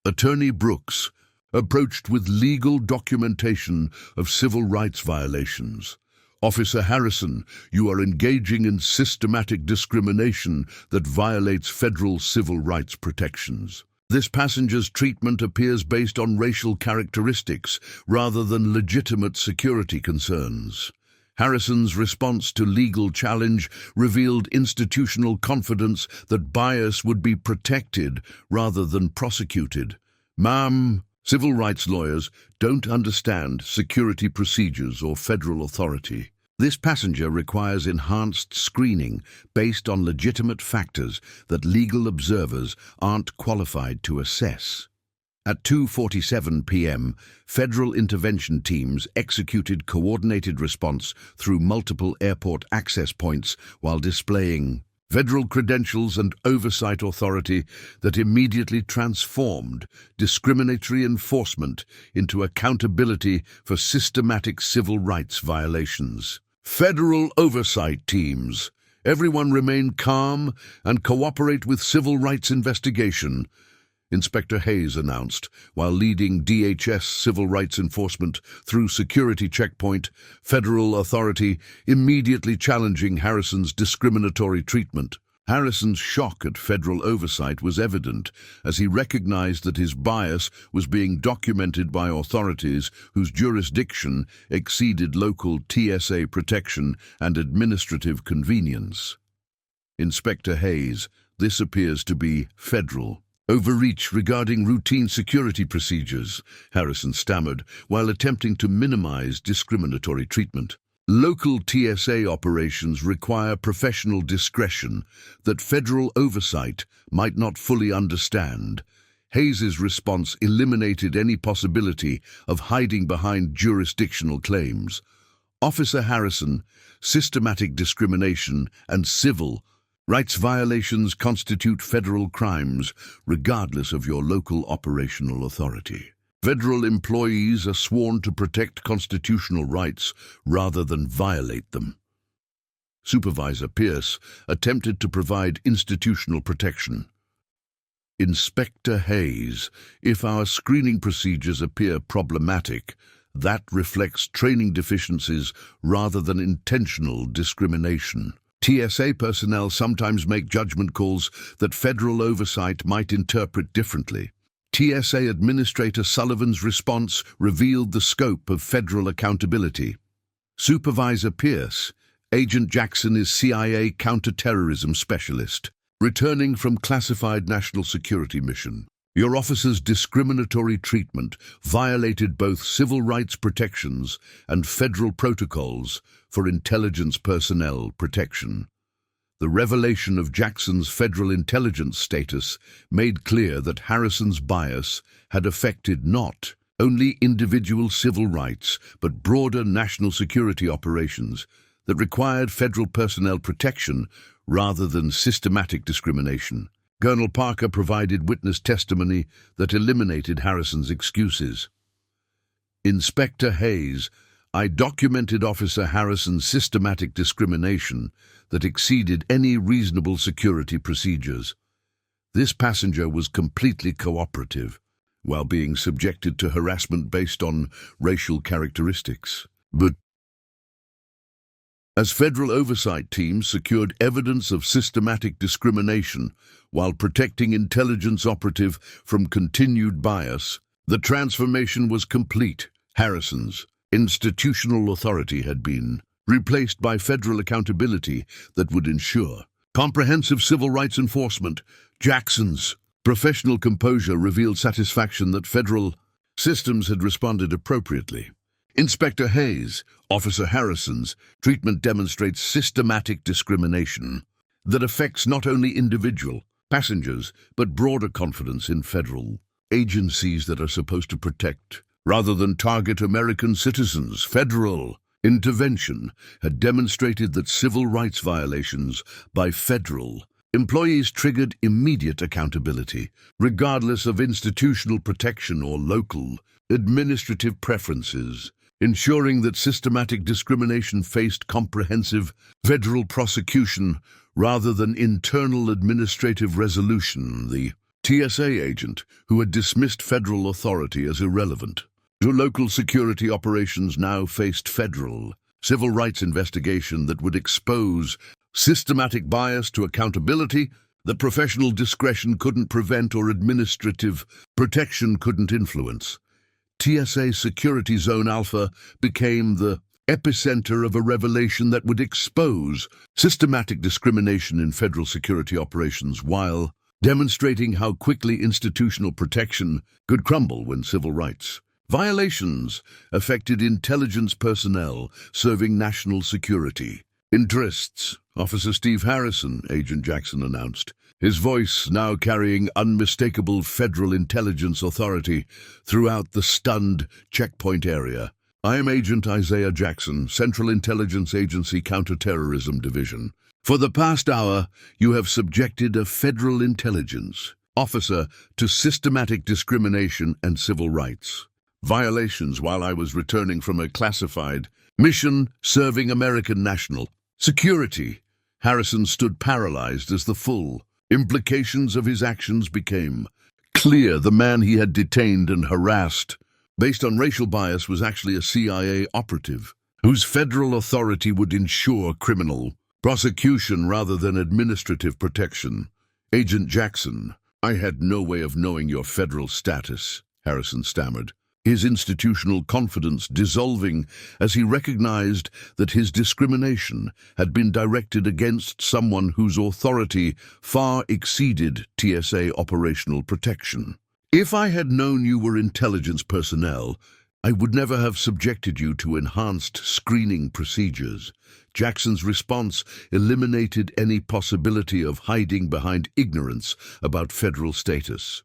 Attorney Brooks approached with legal documentation of civil rights violations. Officer Harrison, you are engaging in systematic discrimination that violates federal civil rights protections. This passenger's treatment appears based on racial characteristics rather than legitimate security concerns. Harrison's response to legal challenge revealed institutional confidence that bias would be protected rather than prosecuted. Ma'am, civil rights lawyers don't understand security procedures or federal authority. This passenger requires enhanced screening based on legitimate factors that legal observers aren't qualified to assess. At 2:47 p.m., federal intervention teams executed coordinated response through multiple airport access points while displaying federal credentials and oversight authority that immediately transformed discriminatory enforcement into accountability for systematic civil rights violations. Federal oversight teams. Everyone remain calm and cooperate with civil rights investigation, Inspector Hayes announced, while leading DHS civil rights enforcement through security checkpoint, federal authority immediately challenging Harrison's discriminatory treatment. Harrison's shock at federal oversight was evident as he recognized that his bias was being documented by authorities whose jurisdiction exceeded local TSA protection and administrative convenience. Inspector Hayes, this appears to be federal overreach regarding routine security procedures, Harrison stammered, while attempting to minimize discriminatory treatment. Local TSA operations require professional discretion that federal oversight might not fully understand. Hayes's response eliminated any possibility of hiding behind jurisdictional claims. Officer Harrison, systematic discrimination and civil rights violations constitute federal crimes, regardless of your local operational authority. Federal employees are sworn to protect constitutional rights rather than violate them. Supervisor Pierce attempted to provide institutional protection. Inspector Hayes, if our screening procedures appear problematic, that reflects training deficiencies rather than intentional discrimination. TSA personnel sometimes make judgment calls that federal oversight might interpret differently. TSA Administrator Sullivan's response revealed the scope of federal accountability. Supervisor Pierce, Agent Jackson is CIA Counterterrorism Specialist, returning from classified national security mission. Your officer's discriminatory treatment violated both civil rights protections and federal protocols for intelligence personnel protection. The revelation of Jackson's federal intelligence status made clear that Harrison's bias had affected not only individual civil rights, but broader national security operations that required federal personnel protection rather than systematic discrimination. Colonel Parker provided witness testimony that eliminated Harrison's excuses. Inspector Hayes, I documented Officer Harrison's systematic discrimination that exceeded any reasonable security procedures. This passenger was completely cooperative, while being subjected to harassment based on racial characteristics. But as federal oversight teams secured evidence of systematic discrimination while protecting intelligence operative from continued bias, the transformation was complete. Harrison's Institutional authority had been replaced by federal accountability that would ensure comprehensive civil rights enforcement. Jackson's professional composure revealed satisfaction that federal systems had responded appropriately. Inspector Hayes, Officer Harrison's treatment demonstrates systematic discrimination that affects not only individual passengers but broader confidence in federal agencies that are supposed to protect rather than target American citizens. Federal intervention had demonstrated that civil rights violations by federal employees triggered immediate accountability, regardless of institutional protection or local administrative preferences, ensuring that systematic discrimination faced comprehensive federal prosecution rather than internal administrative resolution. The TSA agent, who had dismissed federal authority as irrelevant to local security operations, now faced federal civil rights investigation that would expose systematic bias to accountability that professional discretion couldn't prevent or administrative protection couldn't influence. TSA Security Zone Alpha became the epicenter of a revelation that would expose systematic discrimination in federal security operations while demonstrating how quickly institutional protection could crumble when civil rights violations affected intelligence personnel serving national security interests. Officer Steve Harrison, Agent Jackson announced, his voice now carrying unmistakable federal intelligence authority throughout the stunned checkpoint area. I am Agent Isaiah Jackson, Central Intelligence Agency Counterterrorism Division. For the past hour, you have subjected a federal intelligence officer to systematic discrimination and civil rights violations while I was returning from a classified mission serving American national security. Harrison stood paralyzed as the full implications of his actions became clear. The man he had detained and harassed based on racial bias was actually a CIA operative whose federal authority would ensure criminal prosecution rather than administrative protection. Agent Jackson, I had no way of knowing your federal status, Harrison stammered, his institutional confidence dissolving as he recognized that his discrimination had been directed against someone whose authority far exceeded TSA operational protection. If I had known you were intelligence personnel, I would never have subjected you to enhanced screening procedures. Jackson's response eliminated any possibility of hiding behind ignorance about federal status.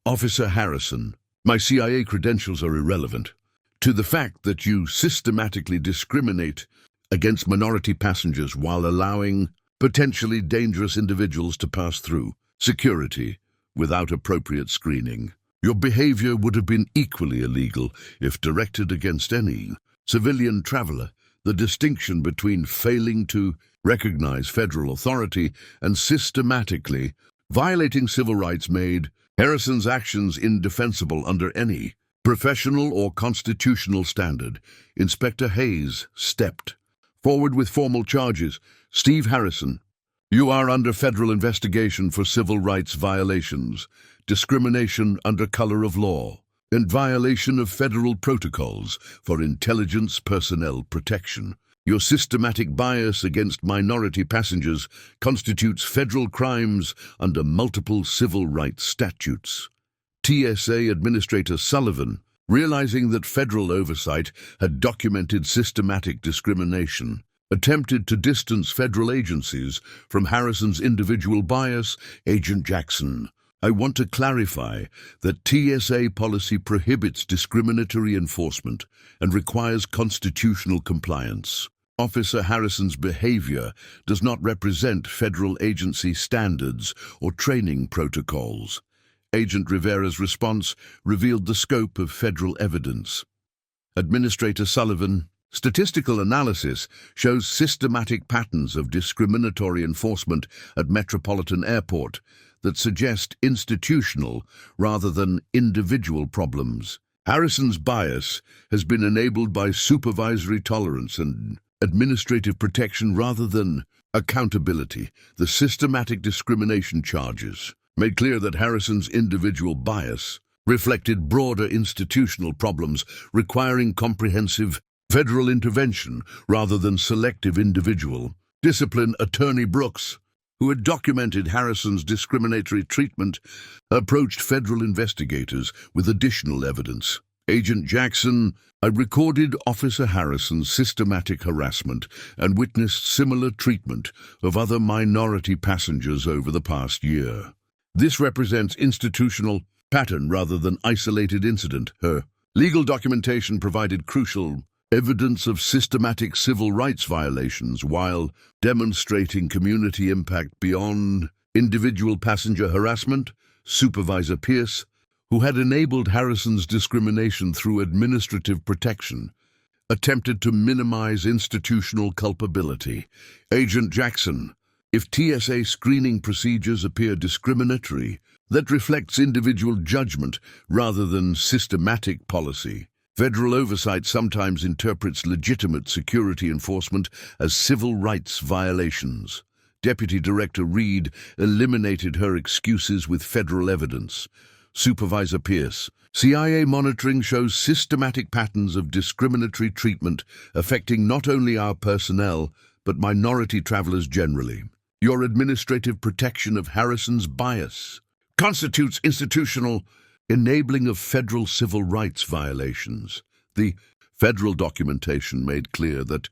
Officer Harrison, my CIA credentials are irrelevant to the fact that you systematically discriminate against minority passengers while allowing potentially dangerous individuals to pass through security without appropriate screening. Your behavior would have been equally illegal if directed against any civilian traveler. The distinction between failing to recognize federal authority and systematically violating civil rights made Harrison's actions indefensible under any professional or constitutional standard. Inspector Hayes stepped forward with formal charges. Steve Harrison, you are under federal investigation for civil rights violations, discrimination under color of law, and violation of federal protocols for intelligence personnel protection. Your systematic bias against minority passengers constitutes federal crimes under multiple civil rights statutes. TSA Administrator Sullivan, realizing that federal oversight had documented systematic discrimination, attempted to distance federal agencies from Harrison's individual bias. Agent Jackson, I want to clarify that TSA policy prohibits discriminatory enforcement and requires constitutional compliance. Officer Harrison's behavior does not represent federal agency standards or training protocols. Agent Rivera's response revealed the scope of federal evidence. Administrator Sullivan, statistical analysis shows systematic patterns of discriminatory enforcement at Metropolitan Airport that suggest institutional rather than individual problems. Harrison's bias has been enabled by supervisory tolerance and administrative protection rather than accountability. The systematic discrimination charges made clear that Harrison's individual bias reflected broader institutional problems requiring comprehensive federal intervention rather than selective individual discipline. Attorney Brooks, who had documented Harrison's discriminatory treatment, approached federal investigators with additional evidence. Agent Jackson, I recorded Officer Harrison's systematic harassment and witnessed similar treatment of other minority passengers over the past year. This represents institutional pattern rather than isolated incident. Her legal documentation provided crucial evidence of systematic civil rights violations while demonstrating community impact beyond individual passenger harassment. Supervisor Pierce, who had enabled Harrison's discrimination through administrative protection, attempted to minimize institutional culpability. Agent Jackson, if TSA screening procedures appear discriminatory, that reflects individual judgment rather than systematic policy. Federal oversight sometimes interprets legitimate security enforcement as civil rights violations. Deputy Director Reed eliminated her excuses with federal evidence. Supervisor Pierce, CIA monitoring shows systematic patterns of discriminatory treatment affecting not only our personnel, but minority travelers generally. Your administrative protection of Harrison's bias constitutes institutional enabling of federal civil rights violations. The federal documentation made clear that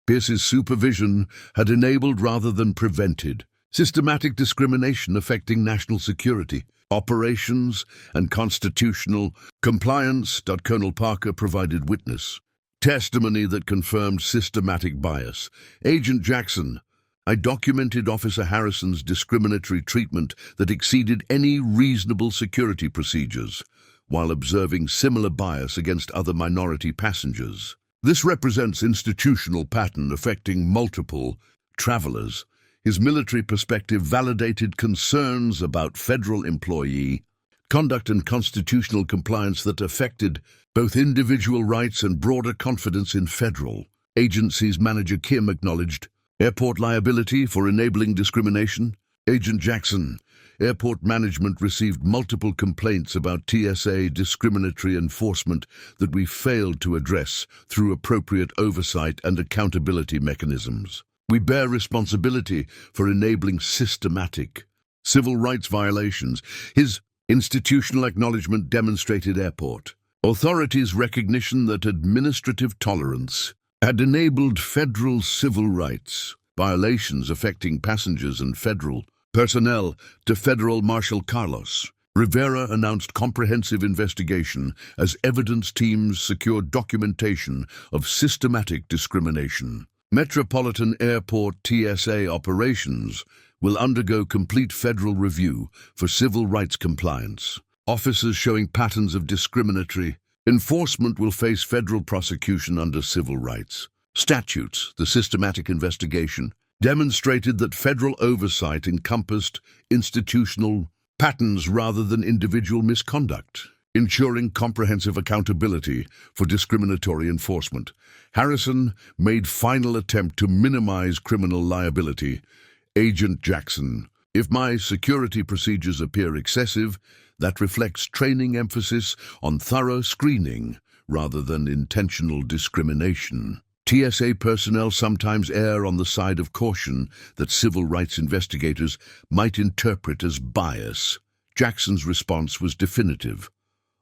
Pierce's supervision had enabled rather than prevented systematic discrimination affecting national security, operations, and constitutional compliance. Colonel Parker provided witness testimony that confirmed systematic bias. Agent Jackson, I documented Officer Harrison's discriminatory treatment that exceeded any reasonable security procedures, while observing similar bias against other minority passengers. This represents institutional pattern affecting multiple travelers. His military perspective validated concerns about federal employee conduct and constitutional compliance that affected both individual rights and broader confidence in federal agencies. Manager Kim acknowledged airport liability for enabling discrimination. Agent Jackson, airport management received multiple complaints about TSA discriminatory enforcement that we failed to address through appropriate oversight and accountability mechanisms. We bear responsibility for enabling systematic civil rights violations. His institutional acknowledgement demonstrated airport authorities' recognition that administrative tolerance had enabled federal civil rights violations affecting passengers and federal personnel. To Federal Marshal Carlos Rivera announced comprehensive investigation as evidence teams secured documentation of systematic discrimination. Metropolitan Airport TSA operations will undergo complete federal review for civil rights compliance. Officers showing patterns of discriminatory enforcement will face federal prosecution under civil rights statutes. The systematic investigation demonstrated that federal oversight encompassed institutional patterns rather than individual misconduct, ensuring comprehensive accountability for discriminatory enforcement. Harrison made final attempt to minimize criminal liability. Agent Jackson, if my security procedures appear excessive, that reflects training emphasis on thorough screening rather than intentional discrimination. TSA personnel sometimes err on the side of caution that civil rights investigators might interpret as bias. Jackson's response was definitive.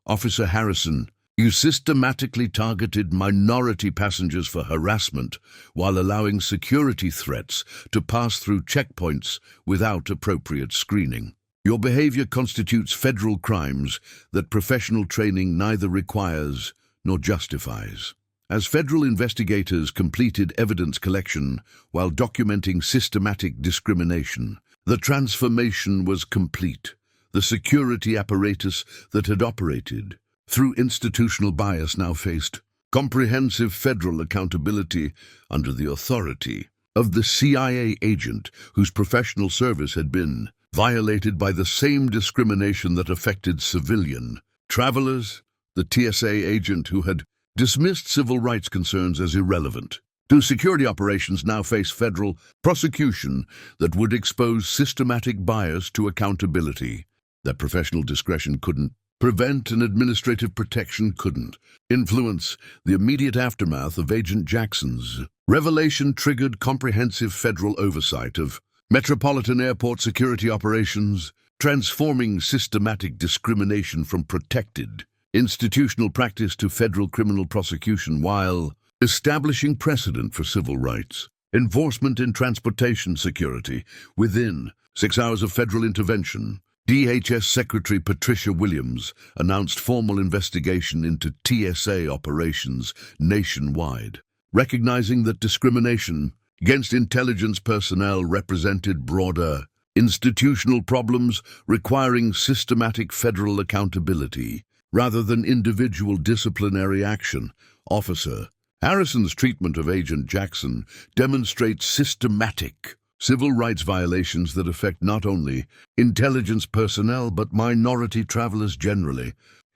Officer Harrison, you systematically targeted minority passengers for harassment while allowing security threats to pass through checkpoints without appropriate screening. Your behavior constitutes federal crimes that professional training neither requires nor justifies. As federal investigators completed evidence collection while documenting systematic discrimination, the transformation was complete. The security apparatus that had operated through institutional bias now faced comprehensive federal accountability under the authority of the CIA agent whose professional service had been violated by the same discrimination that affected civilian travelers. The TSA agent who had dismissed civil rights concerns as irrelevant. Two security operations now face federal prosecution that would expose systematic bias to accountability. That professional discretion couldn't prevent and administrative protection couldn't. Influence. The immediate aftermath of Agent Jackson's revelation triggered comprehensive federal oversight of Metropolitan airport security operations, transforming systematic discrimination from protected institutional practice to federal criminal prosecution while establishing precedent for civil rights enforcement in transportation security. Within 6 hours of federal intervention, DHS Secretary Patricia Williams announced formal investigation into TSA operations nationwide, recognizing that discrimination against intelligence personnel represented broader institutional problems requiring systematic federal accountability rather than individual disciplinary action. Officer Harrison's treatment of Agent Jackson demonstrates systematic civil rights violations that affect not only intelligence personnel but minority travelers generally.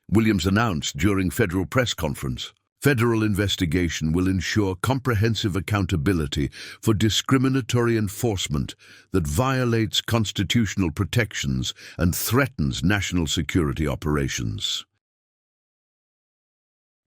Williams announced during federal press conference, federal investigation will ensure comprehensive accountability for discriminatory enforcement that violates constitutional protections and threatens national security operations.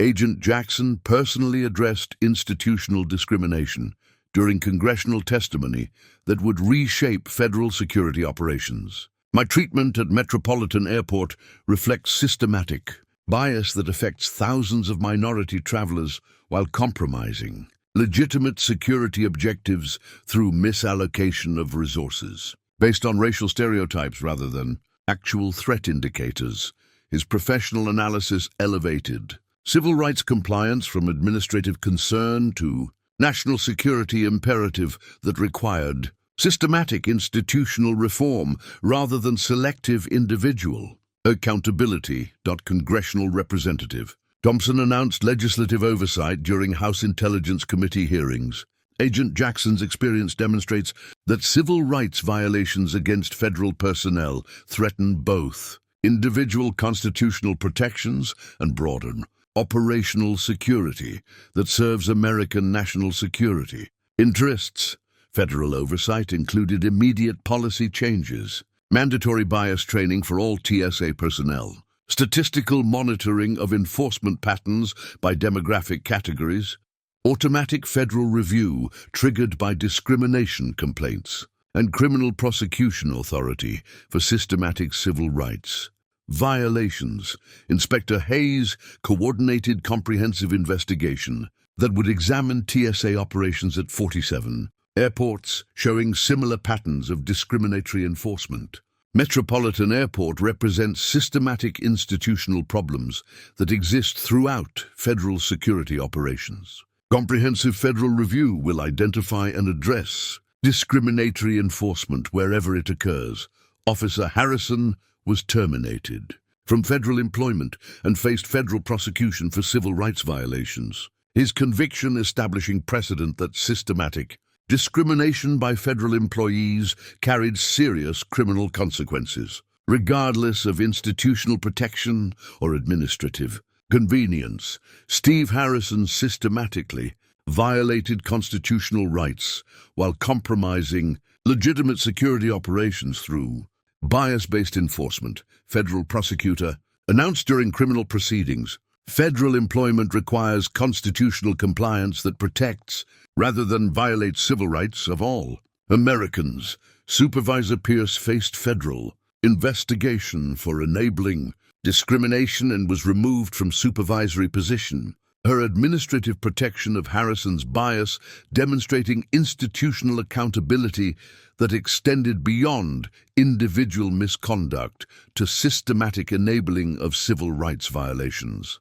Agent Jackson personally addressed institutional discrimination during congressional testimony that would reshape federal security operations. My treatment at Metropolitan Airport reflects systematic bias that affects thousands of minority travelers while compromising legitimate security objectives through misallocation of resources. Based on racial stereotypes rather than actual threat indicators, his professional analysis elevated civil rights compliance from administrative concern to national security imperative that required systematic institutional reform rather than selective individual accountability. Congressional Representative Thompson announced legislative oversight during House Intelligence Committee hearings. Agent Jackson's experience demonstrates that civil rights violations against federal personnel threaten both individual constitutional protections and broader operational security that serves American national security interests. Federal oversight included immediate policy changes, mandatory bias training for all TSA personnel, statistical monitoring of enforcement patterns by demographic categories, automatic federal review triggered by discrimination complaints, and criminal prosecution authority for systematic civil rights violations. Inspector Hayes coordinated comprehensive investigation that would examine TSA operations at 47 airports, showing similar patterns of discriminatory enforcement. Metropolitan Airport represents systematic institutional problems that exist throughout federal security operations. Comprehensive federal review will identify and address discriminatory enforcement wherever it occurs. Officer Harrison was terminated from federal employment and faced federal prosecution for civil rights violations. His conviction establishing precedent that systematic discrimination by federal employees carried serious criminal consequences, regardless of institutional protection or administrative convenience. Steve Harrison systematically violated constitutional rights while compromising legitimate security operations through bias-based enforcement. Federal prosecutor announced during criminal proceedings, federal employment requires constitutional compliance that protects rather than violates civil rights of all Americans. Supervisor Pierce faced federal investigation for enabling discrimination and was removed from supervisory position. Her administrative protection of Harrison's bias demonstrating institutional accountability that extended beyond individual misconduct to systematic enabling of civil rights violations.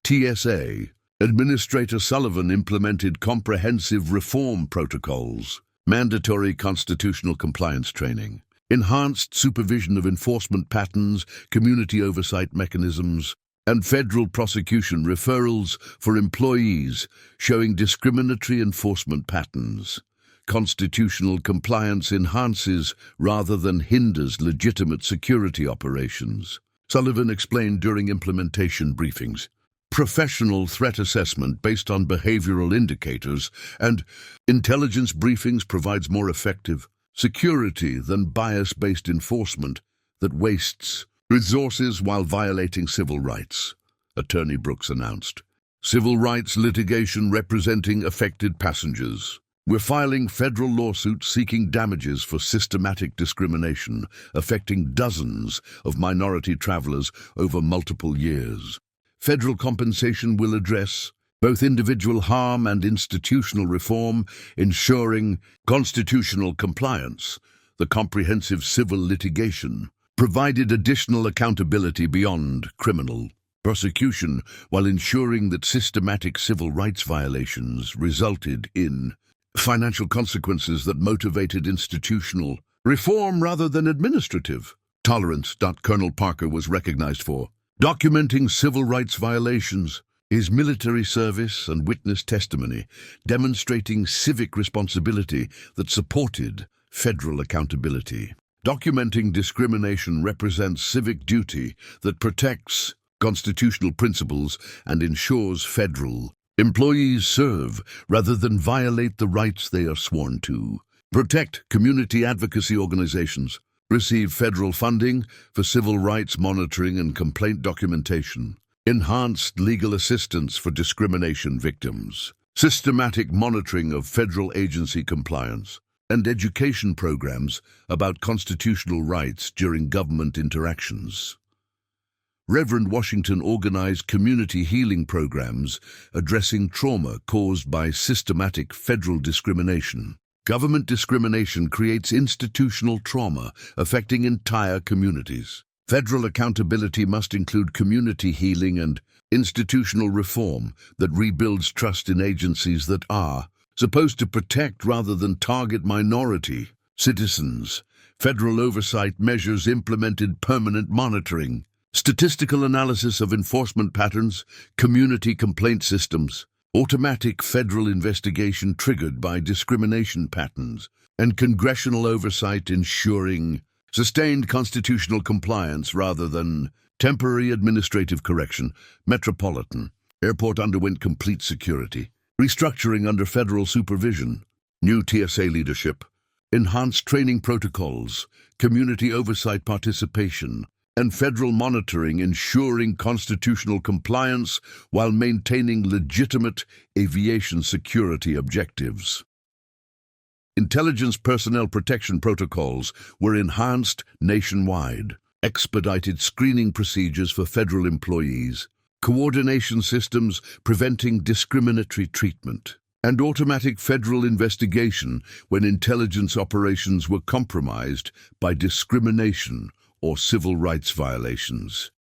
TSA Administrator Sullivan implemented comprehensive reform protocols, mandatory constitutional compliance training, enhanced supervision of enforcement patterns, community oversight mechanisms, and federal prosecution referrals for employees showing discriminatory enforcement patterns. Constitutional compliance enhances rather than hinders legitimate security operations. Sullivan explained during implementation briefings, professional threat assessment based on behavioral indicators and intelligence briefings provides more effective security than bias-based enforcement that wastes resources while violating civil rights, Attorney Brooks announced. Civil rights litigation representing affected passengers. We're filing federal lawsuits seeking damages for systematic discrimination affecting dozens of minority travelers over multiple years. Federal compensation will address both individual harm and institutional reform, ensuring constitutional compliance. The comprehensive civil litigation provided additional accountability beyond criminal prosecution while ensuring that systematic civil rights violations resulted in financial consequences that motivated institutional reform rather than administrative tolerance. Colonel Parker was recognized for documenting civil rights violations, his military service and witness testimony, demonstrating civic responsibility that supported federal accountability. Documenting discrimination represents civic duty that protects constitutional principles and ensures federal employees serve rather than violate the rights they are sworn to. Protect community advocacy organizations. Receive federal funding for civil rights monitoring and complaint documentation. Enhanced legal assistance for discrimination victims. Systematic monitoring of federal agency compliance. And education programs about constitutional rights during government interactions. Reverend Washington organized community healing programs addressing trauma caused by systematic federal discrimination. Government discrimination creates institutional trauma affecting entire communities. Federal accountability must include community healing and institutional reform that rebuilds trust in agencies that are supposed to protect rather than target minority citizens. Federal oversight measures implemented permanent monitoring, statistical analysis of enforcement patterns, community complaint systems, automatic federal investigation triggered by discrimination patterns, and congressional oversight ensuring sustained constitutional compliance rather than temporary administrative correction. Metropolitan Airport underwent complete security, restructuring under federal supervision, new TSA leadership, enhanced training protocols, community oversight participation, and federal monitoring ensuring constitutional compliance while maintaining legitimate aviation security objectives. Intelligence personnel protection protocols were enhanced nationwide, expedited screening procedures for federal employees, coordination systems preventing discriminatory treatment, and automatic federal investigation when intelligence operations were compromised by discrimination or civil rights violations.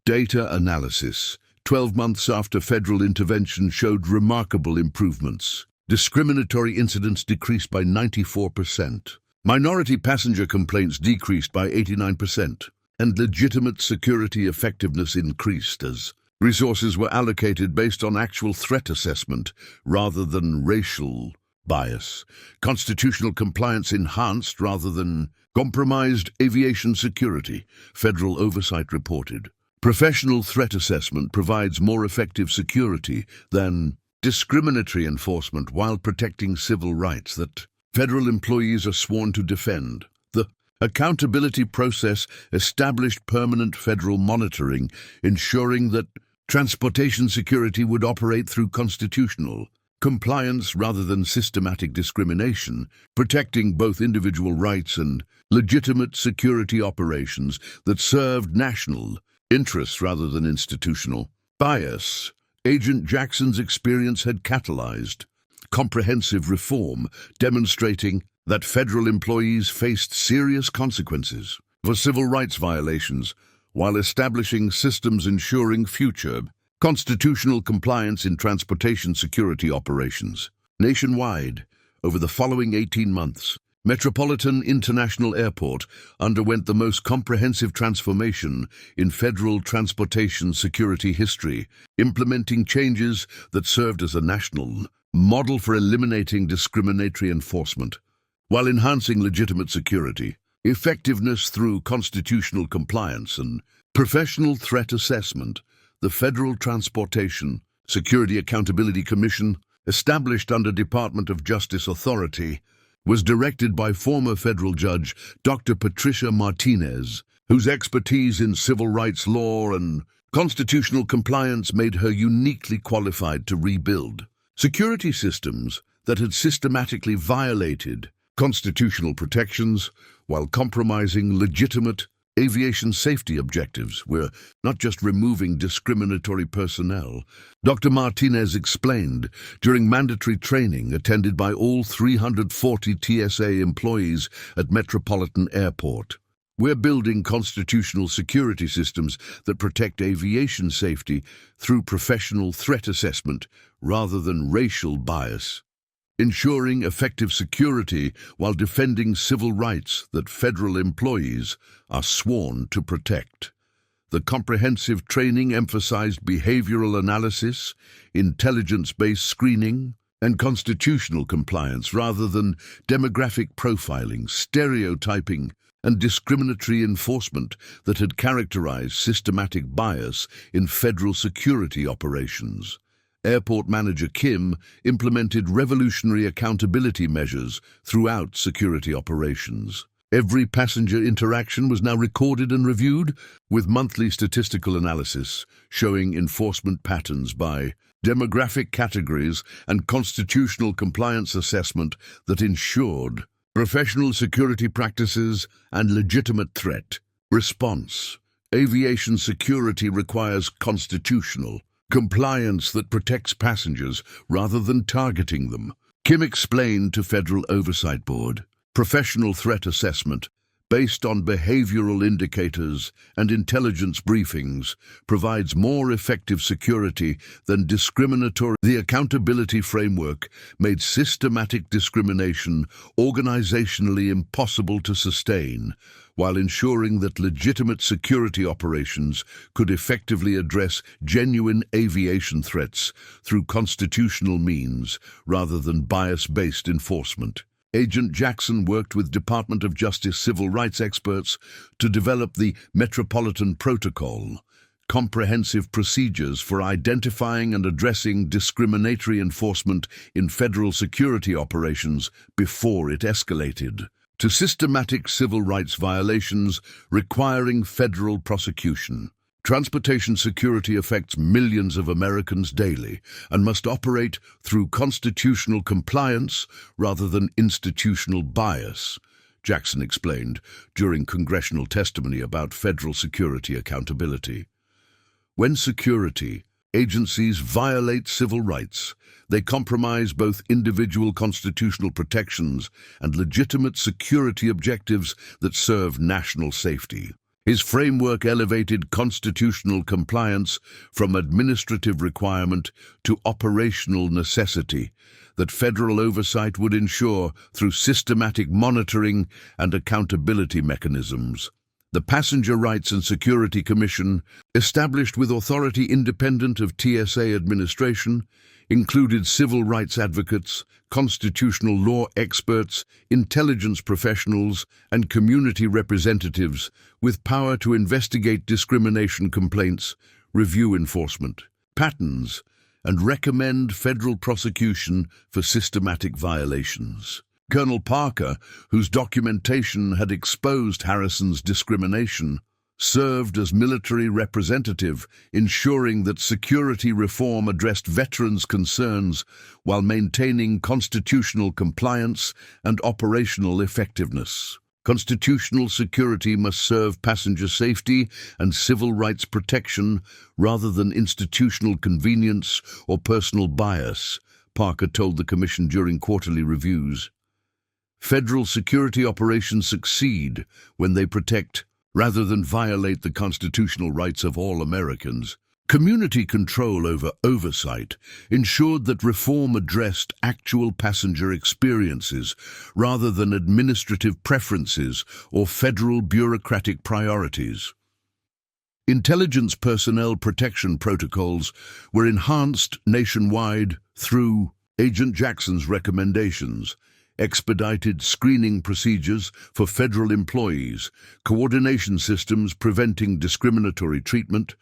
Data analysis. 12 months after federal intervention showed remarkable improvements. Discriminatory incidents decreased by 94%. Minority passenger complaints decreased by 89%. And legitimate security effectiveness increased as resources were allocated based on actual threat assessment rather than racial bias. Constitutional compliance enhanced rather than compromised aviation security, federal oversight reported. Professional threat assessment provides more effective security than discriminatory enforcement while protecting civil rights that federal employees are sworn to defend. The accountability process established permanent federal monitoring, ensuring that transportation security would operate through constitutional compliance rather than systematic discrimination, protecting both individual rights and legitimate security operations that served national interests rather than institutional bias. Agent Jackson's experience had catalyzed comprehensive reform, demonstrating that federal employees faced serious consequences for civil rights violations while establishing systems ensuring future constitutional compliance in transportation security operations. Nationwide, over the following 18 months, Metropolitan International Airport underwent the most comprehensive transformation in federal transportation security history, implementing changes that served as a national model for eliminating discriminatory enforcement, while enhancing legitimate security, effectiveness through constitutional compliance and professional threat assessment. The Federal Transportation Security Accountability Commission, established under Department of Justice authority, was directed by former federal judge Dr. Patricia Martinez, whose expertise in civil rights law and constitutional compliance made her uniquely qualified to rebuild security systems that had systematically violated constitutional protections while compromising legitimate aviation safety objectives. We're not just removing discriminatory personnel. Dr. Martinez explained during mandatory training attended by all 340 TSA employees at Metropolitan Airport. We're building constitutional security systems that protect aviation safety through professional threat assessment rather than racial bias, ensuring effective security while defending civil rights that federal employees are sworn to protect. The comprehensive training emphasized behavioral analysis, intelligence-based screening, and constitutional compliance rather than demographic profiling, stereotyping, and discriminatory enforcement that had characterized systematic bias in federal security operations. Airport Manager Kim implemented revolutionary accountability measures throughout security operations. Every passenger interaction was now recorded and reviewed, with monthly statistical analysis showing enforcement patterns by demographic categories and constitutional compliance assessment that ensured professional security practices and legitimate threat response. Aviation security requires constitutional compliance that protects passengers rather than targeting them. Kim explained to Federal Oversight Board, professional threat assessment based on behavioral indicators and intelligence briefings provides more effective security than discriminatory. The accountability framework made systematic discrimination organizationally impossible to sustain, while ensuring that legitimate security operations could effectively address genuine aviation threats through constitutional means rather than bias-based enforcement. Agent Jackson worked with Department of Justice civil rights experts to develop the Metropolitan Protocol, comprehensive procedures for identifying and addressing discriminatory enforcement in federal security operations before it escalated to systematic civil rights violations requiring federal prosecution. Transportation security affects millions of Americans daily and must operate through constitutional compliance rather than institutional bias, Jackson explained during congressional testimony about federal security accountability. When security agencies violate civil rights, they compromise both individual constitutional protections and legitimate security objectives that serve national safety. His framework elevated constitutional compliance from administrative requirement to operational necessity that federal oversight would ensure through systematic monitoring and accountability mechanisms. The Passenger Rights and Security Commission, established with authority independent of TSA administration, included civil rights advocates, constitutional law experts, intelligence professionals, and community representatives with power to investigate discrimination complaints, review enforcement patterns, and recommend federal prosecution for systematic violations. Colonel Parker, whose documentation had exposed Harrison's discrimination, served as military representative, ensuring that security reform addressed veterans' concerns while maintaining constitutional compliance and operational effectiveness. Constitutional security must serve passenger safety and civil rights protection rather than institutional convenience or personal bias, Parker told the Commission during quarterly reviews. Federal security operations succeed when they protect rather than violate the constitutional rights of all Americans. Community control over oversight ensured that reform addressed actual passenger experiences rather than administrative preferences or federal bureaucratic priorities. Intelligence personnel protection protocols were enhanced nationwide through Agent Jackson's recommendations, expedited screening procedures for federal employees, coordination systems preventing discriminatory treatment,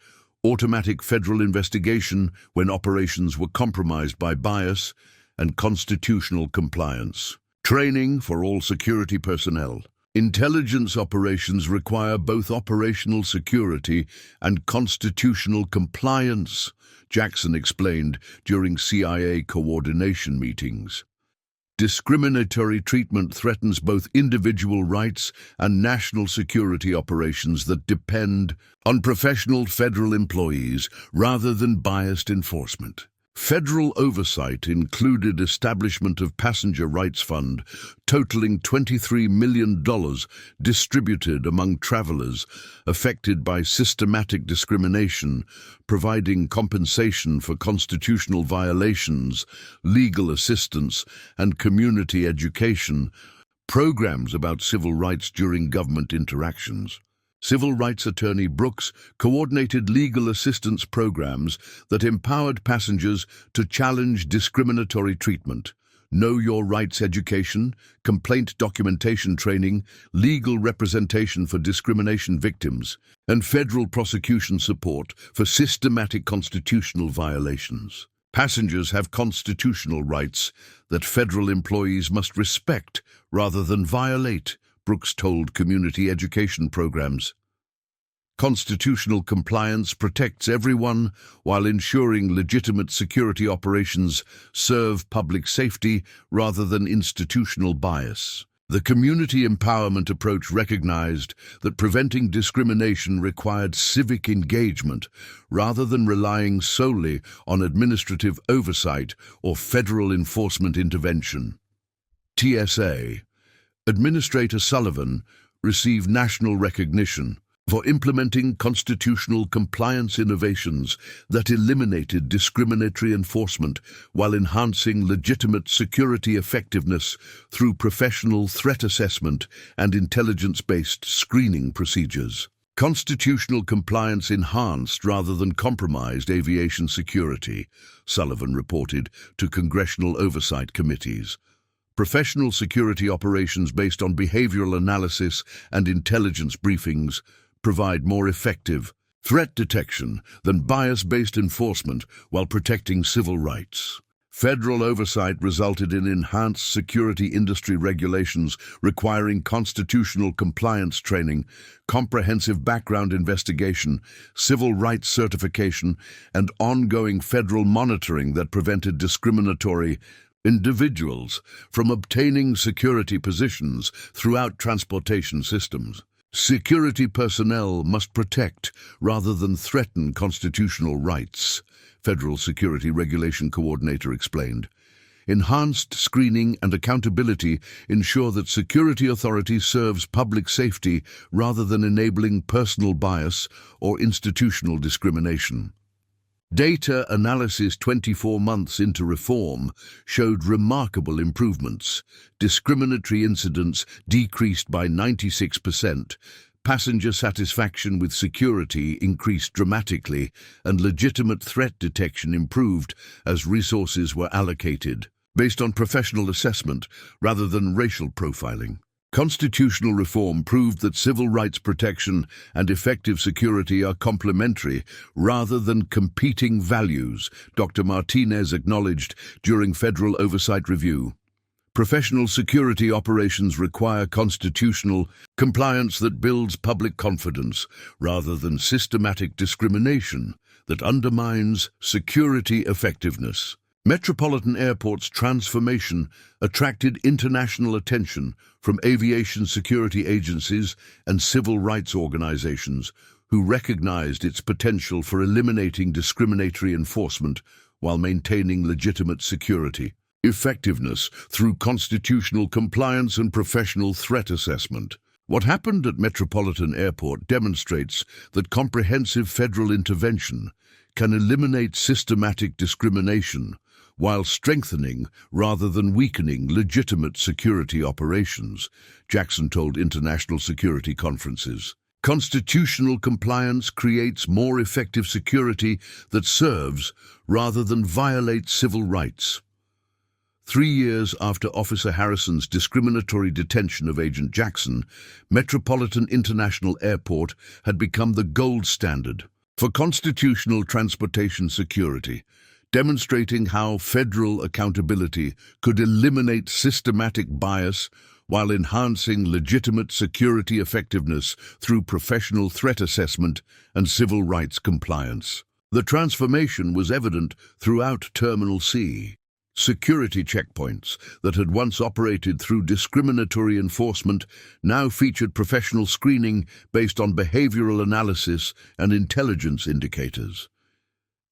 automatic federal investigation when operations were compromised by bias, and constitutional compliance. Training for all security personnel, Intelligence operations require both operational security and constitutional compliance, Jackson explained during CIA coordination meetings. Discriminatory treatment threatens both individual rights and national security operations that depend on professional federal employees rather than biased enforcement. Federal oversight included establishment of Passenger Rights Fund, totaling $23 million distributed among travelers affected by systematic discrimination, providing compensation for constitutional violations, legal assistance, and community education, programs about civil rights during government interactions. Civil rights attorney Brooks coordinated legal assistance programs that empowered passengers to challenge discriminatory treatment, know your rights education, complaint documentation training, legal representation for discrimination victims, and federal prosecution support for systematic constitutional violations. Passengers have constitutional rights that federal employees must respect rather than violate, Brooks told community education programs. Constitutional compliance protects everyone while ensuring legitimate security operations serve public safety rather than institutional bias. The community empowerment approach recognized that preventing discrimination required civic engagement rather than relying solely on administrative oversight or federal enforcement intervention. TSA Administrator Sullivan received national recognition for implementing constitutional compliance innovations that eliminated discriminatory enforcement while enhancing legitimate security effectiveness through professional threat assessment and intelligence-based screening procedures. Constitutional compliance enhanced rather than compromised aviation security, Sullivan reported to congressional oversight committees. Professional security operations based on behavioral analysis and intelligence briefings provide more effective threat detection than bias-based enforcement while protecting civil rights. Federal oversight resulted in enhanced security industry regulations requiring constitutional compliance training, comprehensive background investigation, civil rights certification, and ongoing federal monitoring that prevented discriminatory individuals from obtaining security positions throughout transportation systems. Security personnel must protect rather than threaten constitutional rights, Federal Security Regulation Coordinator explained. Enhanced screening and accountability ensure that security authority serves public safety rather than enabling personal bias or institutional discrimination. Data analysis 24 months into reform showed remarkable improvements. Discriminatory incidents decreased by 96%, passenger satisfaction with security increased dramatically, and legitimate threat detection improved as resources were allocated, based on professional assessment rather than racial profiling. Constitutional reform proved that civil rights protection and effective security are complementary rather than competing values, Dr. Martinez acknowledged during federal oversight review. Professional security operations require constitutional compliance that builds public confidence rather than systematic discrimination that undermines security effectiveness. Metropolitan Airport's transformation attracted international attention from aviation security agencies and civil rights organizations who recognized its potential for eliminating discriminatory enforcement while maintaining legitimate security effectiveness through constitutional compliance and professional threat assessment. What happened at Metropolitan Airport demonstrates that comprehensive federal intervention can eliminate systematic discrimination while strengthening rather than weakening legitimate security operations, Jackson told international security conferences. Constitutional compliance creates more effective security that serves rather than violates civil rights. 3 years after Officer Harrison's discriminatory detention of Agent Jackson, Metropolitan International Airport had become the gold standard for constitutional transportation security, demonstrating how federal accountability could eliminate systematic bias while enhancing legitimate security effectiveness through professional threat assessment and civil rights compliance. The transformation was evident throughout Terminal C. Security checkpoints that had once operated through discriminatory enforcement now featured professional screening based on behavioral analysis and intelligence indicators.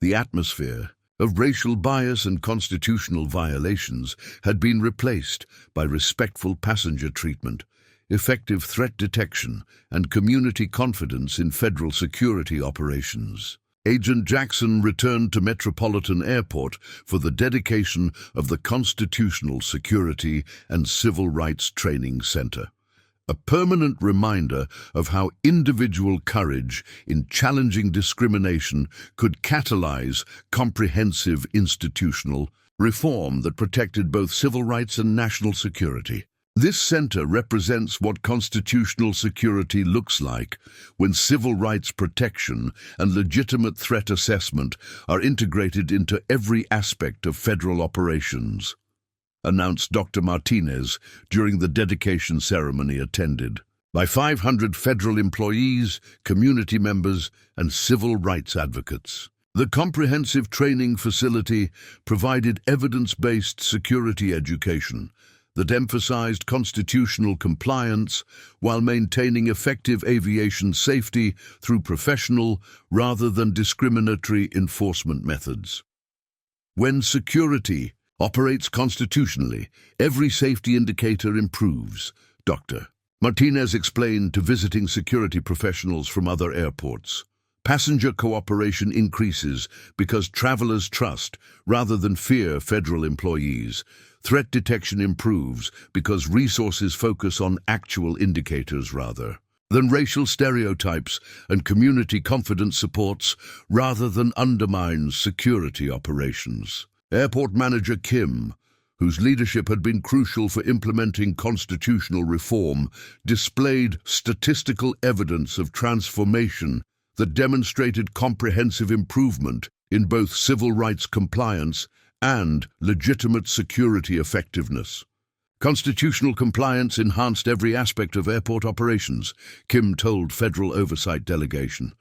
The atmosphere of racial bias and constitutional violations had been replaced by respectful passenger treatment, effective threat detection, and community confidence in federal security operations. Agent Jackson returned to Metropolitan Airport for the dedication of the Constitutional Security and Civil Rights Training Center, a permanent reminder of how individual courage in challenging discrimination could catalyze comprehensive institutional reform that protected both civil rights and national security. This center represents what constitutional security looks like when civil rights protection and legitimate threat assessment are integrated into every aspect of federal operations, announced Dr. Martinez during the dedication ceremony attended by 500 federal employees, community members, and civil rights advocates. The comprehensive training facility provided evidence-based security education that emphasized constitutional compliance while maintaining effective aviation safety through professional rather than discriminatory enforcement methods. When security operates constitutionally, every safety indicator improves, Dr. Martinez explained to visiting security professionals from other airports. Passenger cooperation increases because travelers trust, rather than fear, federal employees. Threat detection improves because resources focus on actual indicators rather than racial stereotypes, and community confidence supports rather than undermines security operations. Airport Manager Kim, whose leadership had been crucial for implementing constitutional reform, displayed statistical evidence of transformation that demonstrated comprehensive improvement in both civil rights compliance and legitimate security effectiveness. Constitutional compliance enhanced every aspect of airport operations, Kim told Federal Oversight Delegation.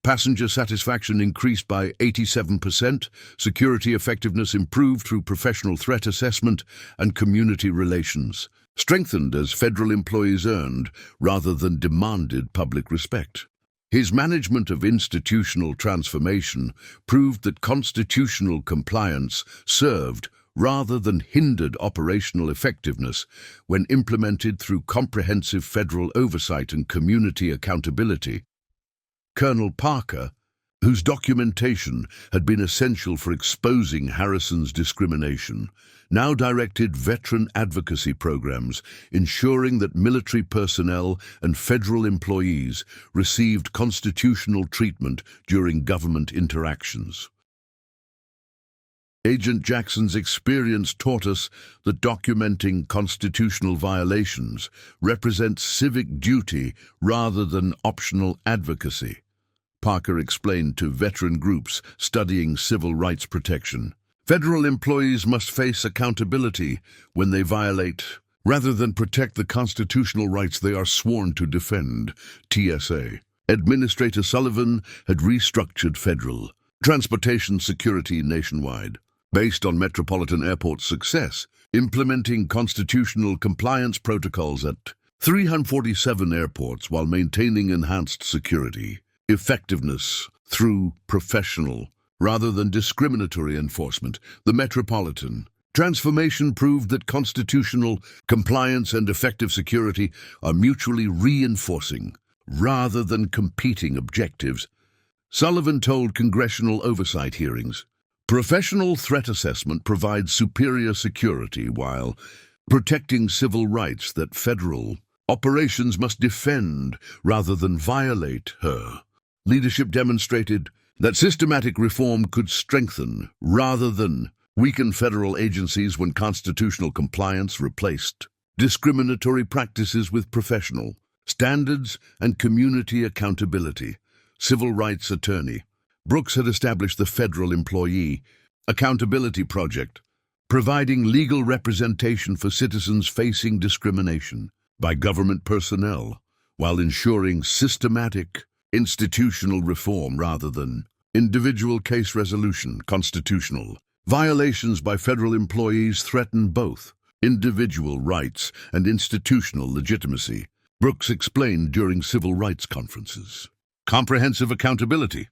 Passenger satisfaction increased by 87%, security effectiveness improved through professional threat assessment and community relations, strengthened as federal employees earned rather than demanded public respect. His management of institutional transformation proved that constitutional compliance served rather than hindered operational effectiveness when implemented through comprehensive federal oversight and community accountability. Colonel Parker, whose documentation had been essential for exposing Harrison's discrimination, now directed veteran advocacy programs, ensuring that military personnel and federal employees received constitutional treatment during government interactions. Agent Jackson's experience taught us that documenting constitutional violations represents civic duty rather than optional advocacy, Parker explained to veteran groups studying civil rights protection. Federal employees must face accountability when they violate, rather than protect the constitutional rights they are sworn to defend, TSA. Administrator Sullivan had restructured federal transportation security nationwide, based on Metropolitan Airport's success, implementing constitutional compliance protocols at 347 airports while maintaining enhanced security effectiveness through professional rather than discriminatory enforcement. The Metropolitan transformation proved that constitutional compliance and effective security are mutually reinforcing rather than competing objectives. Sullivan told congressional oversight hearings, professional threat assessment provides superior security while protecting civil rights that federal operations must defend rather than violate her. Leadership demonstrated that systematic reform could strengthen rather than weaken federal agencies when constitutional compliance replaced discriminatory practices with professional standards and community accountability. Civil rights attorney Brooks had established the Federal Employee Accountability Project, providing legal representation for citizens facing discrimination by government personnel, while ensuring systematic institutional reform rather than individual case resolution. Constitutional violations by federal employees threaten both individual rights and institutional legitimacy, Brooks explained during civil rights conferences. Comprehensive accountability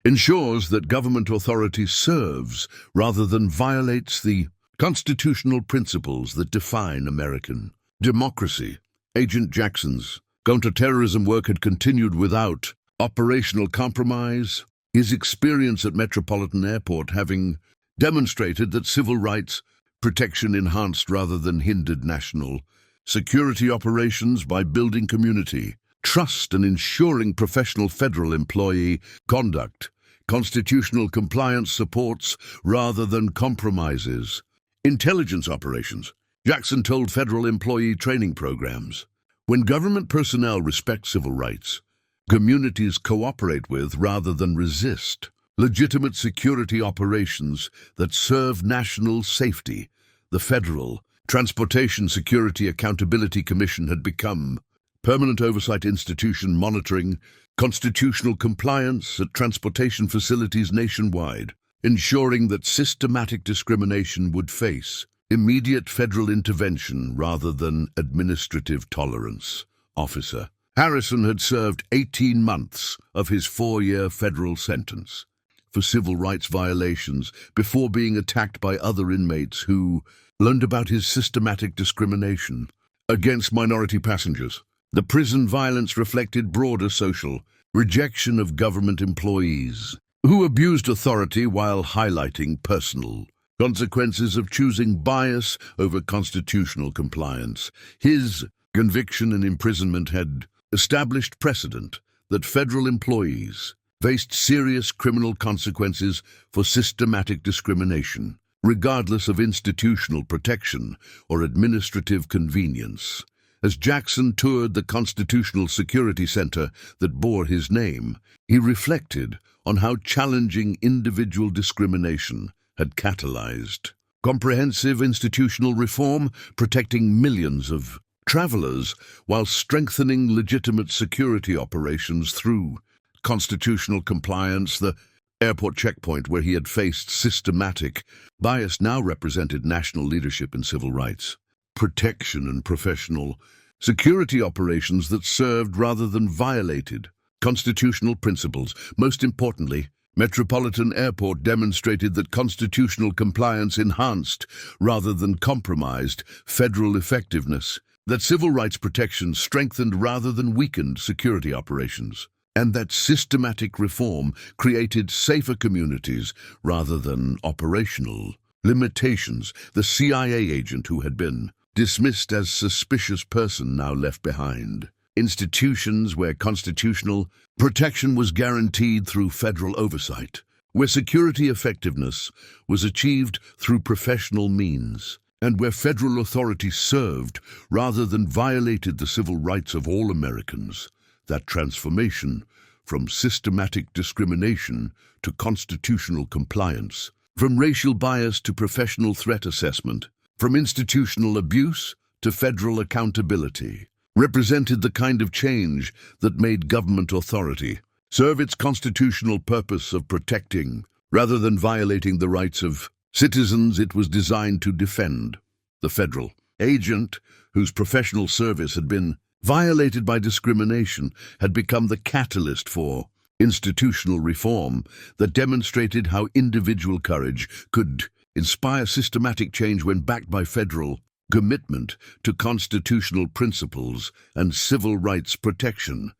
ensures that government authority serves rather than violates the constitutional principles that define American democracy. Agent Jackson's counterterrorism work had continued without operational compromise, his experience at Metropolitan Airport having demonstrated that civil rights protection enhanced rather than hindered national security operations by building community trust and ensuring professional federal employee conduct. Constitutional compliance supports rather than compromises. Intelligence operations. Jackson told federal employee training programs, when government personnel respect civil rights, communities cooperate with rather than resist legitimate security operations that serve national safety. The Federal Transportation Security Accountability Commission had become permanent oversight institution monitoring constitutional compliance at transportation facilities nationwide, ensuring that systematic discrimination would face immediate federal intervention rather than administrative tolerance. Officer Harrison had served 18 months of his 4-year federal sentence for civil rights violations before being attacked by other inmates who learned about his systematic discrimination against minority passengers. The prison violence reflected broader social rejection of government employees who abused authority while highlighting personal consequences of choosing bias over constitutional compliance. His conviction and imprisonment had established precedent that federal employees faced serious criminal consequences for systematic discrimination, regardless of institutional protection or administrative convenience. As Jackson toured the Constitutional Security Center that bore his name, he reflected on how challenging individual discrimination had catalyzed comprehensive institutional reform, protecting millions of travelers while strengthening legitimate security operations through constitutional compliance. The airport checkpoint where he had faced systematic bias now represented national leadership in civil rights protection and professional security operations that served rather than violated constitutional principles. Most importantly, Metropolitan Airport demonstrated that constitutional compliance enhanced rather than compromised federal effectiveness, that civil rights protection strengthened rather than weakened security operations, and that systematic reform created safer communities rather than operational limitations. The CIA agent who had been dismissed as suspicious person now left behind institutions where constitutional protection was guaranteed through federal oversight, where security effectiveness was achieved through professional means, and where federal authority served rather than violated the civil rights of all Americans. That transformation from systematic discrimination to constitutional compliance, from racial bias to professional threat assessment, from institutional abuse to federal accountability, represented the kind of change that made government authority serve its constitutional purpose of protecting, rather than violating the rights of citizens it was designed to defend. The federal agent, whose professional service had been violated by discrimination, had become the catalyst for institutional reform that demonstrated how individual courage could inspire systematic change when backed by federal commitment to constitutional principles and civil rights protection.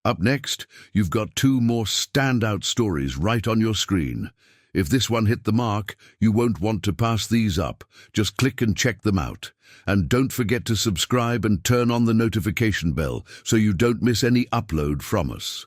Up next, you've got 2 more standout stories right on your screen. If this one hit the mark, you won't want to pass these up. Just click and check them out. And don't forget to subscribe and turn on the notification bell so you don't miss any upload from us.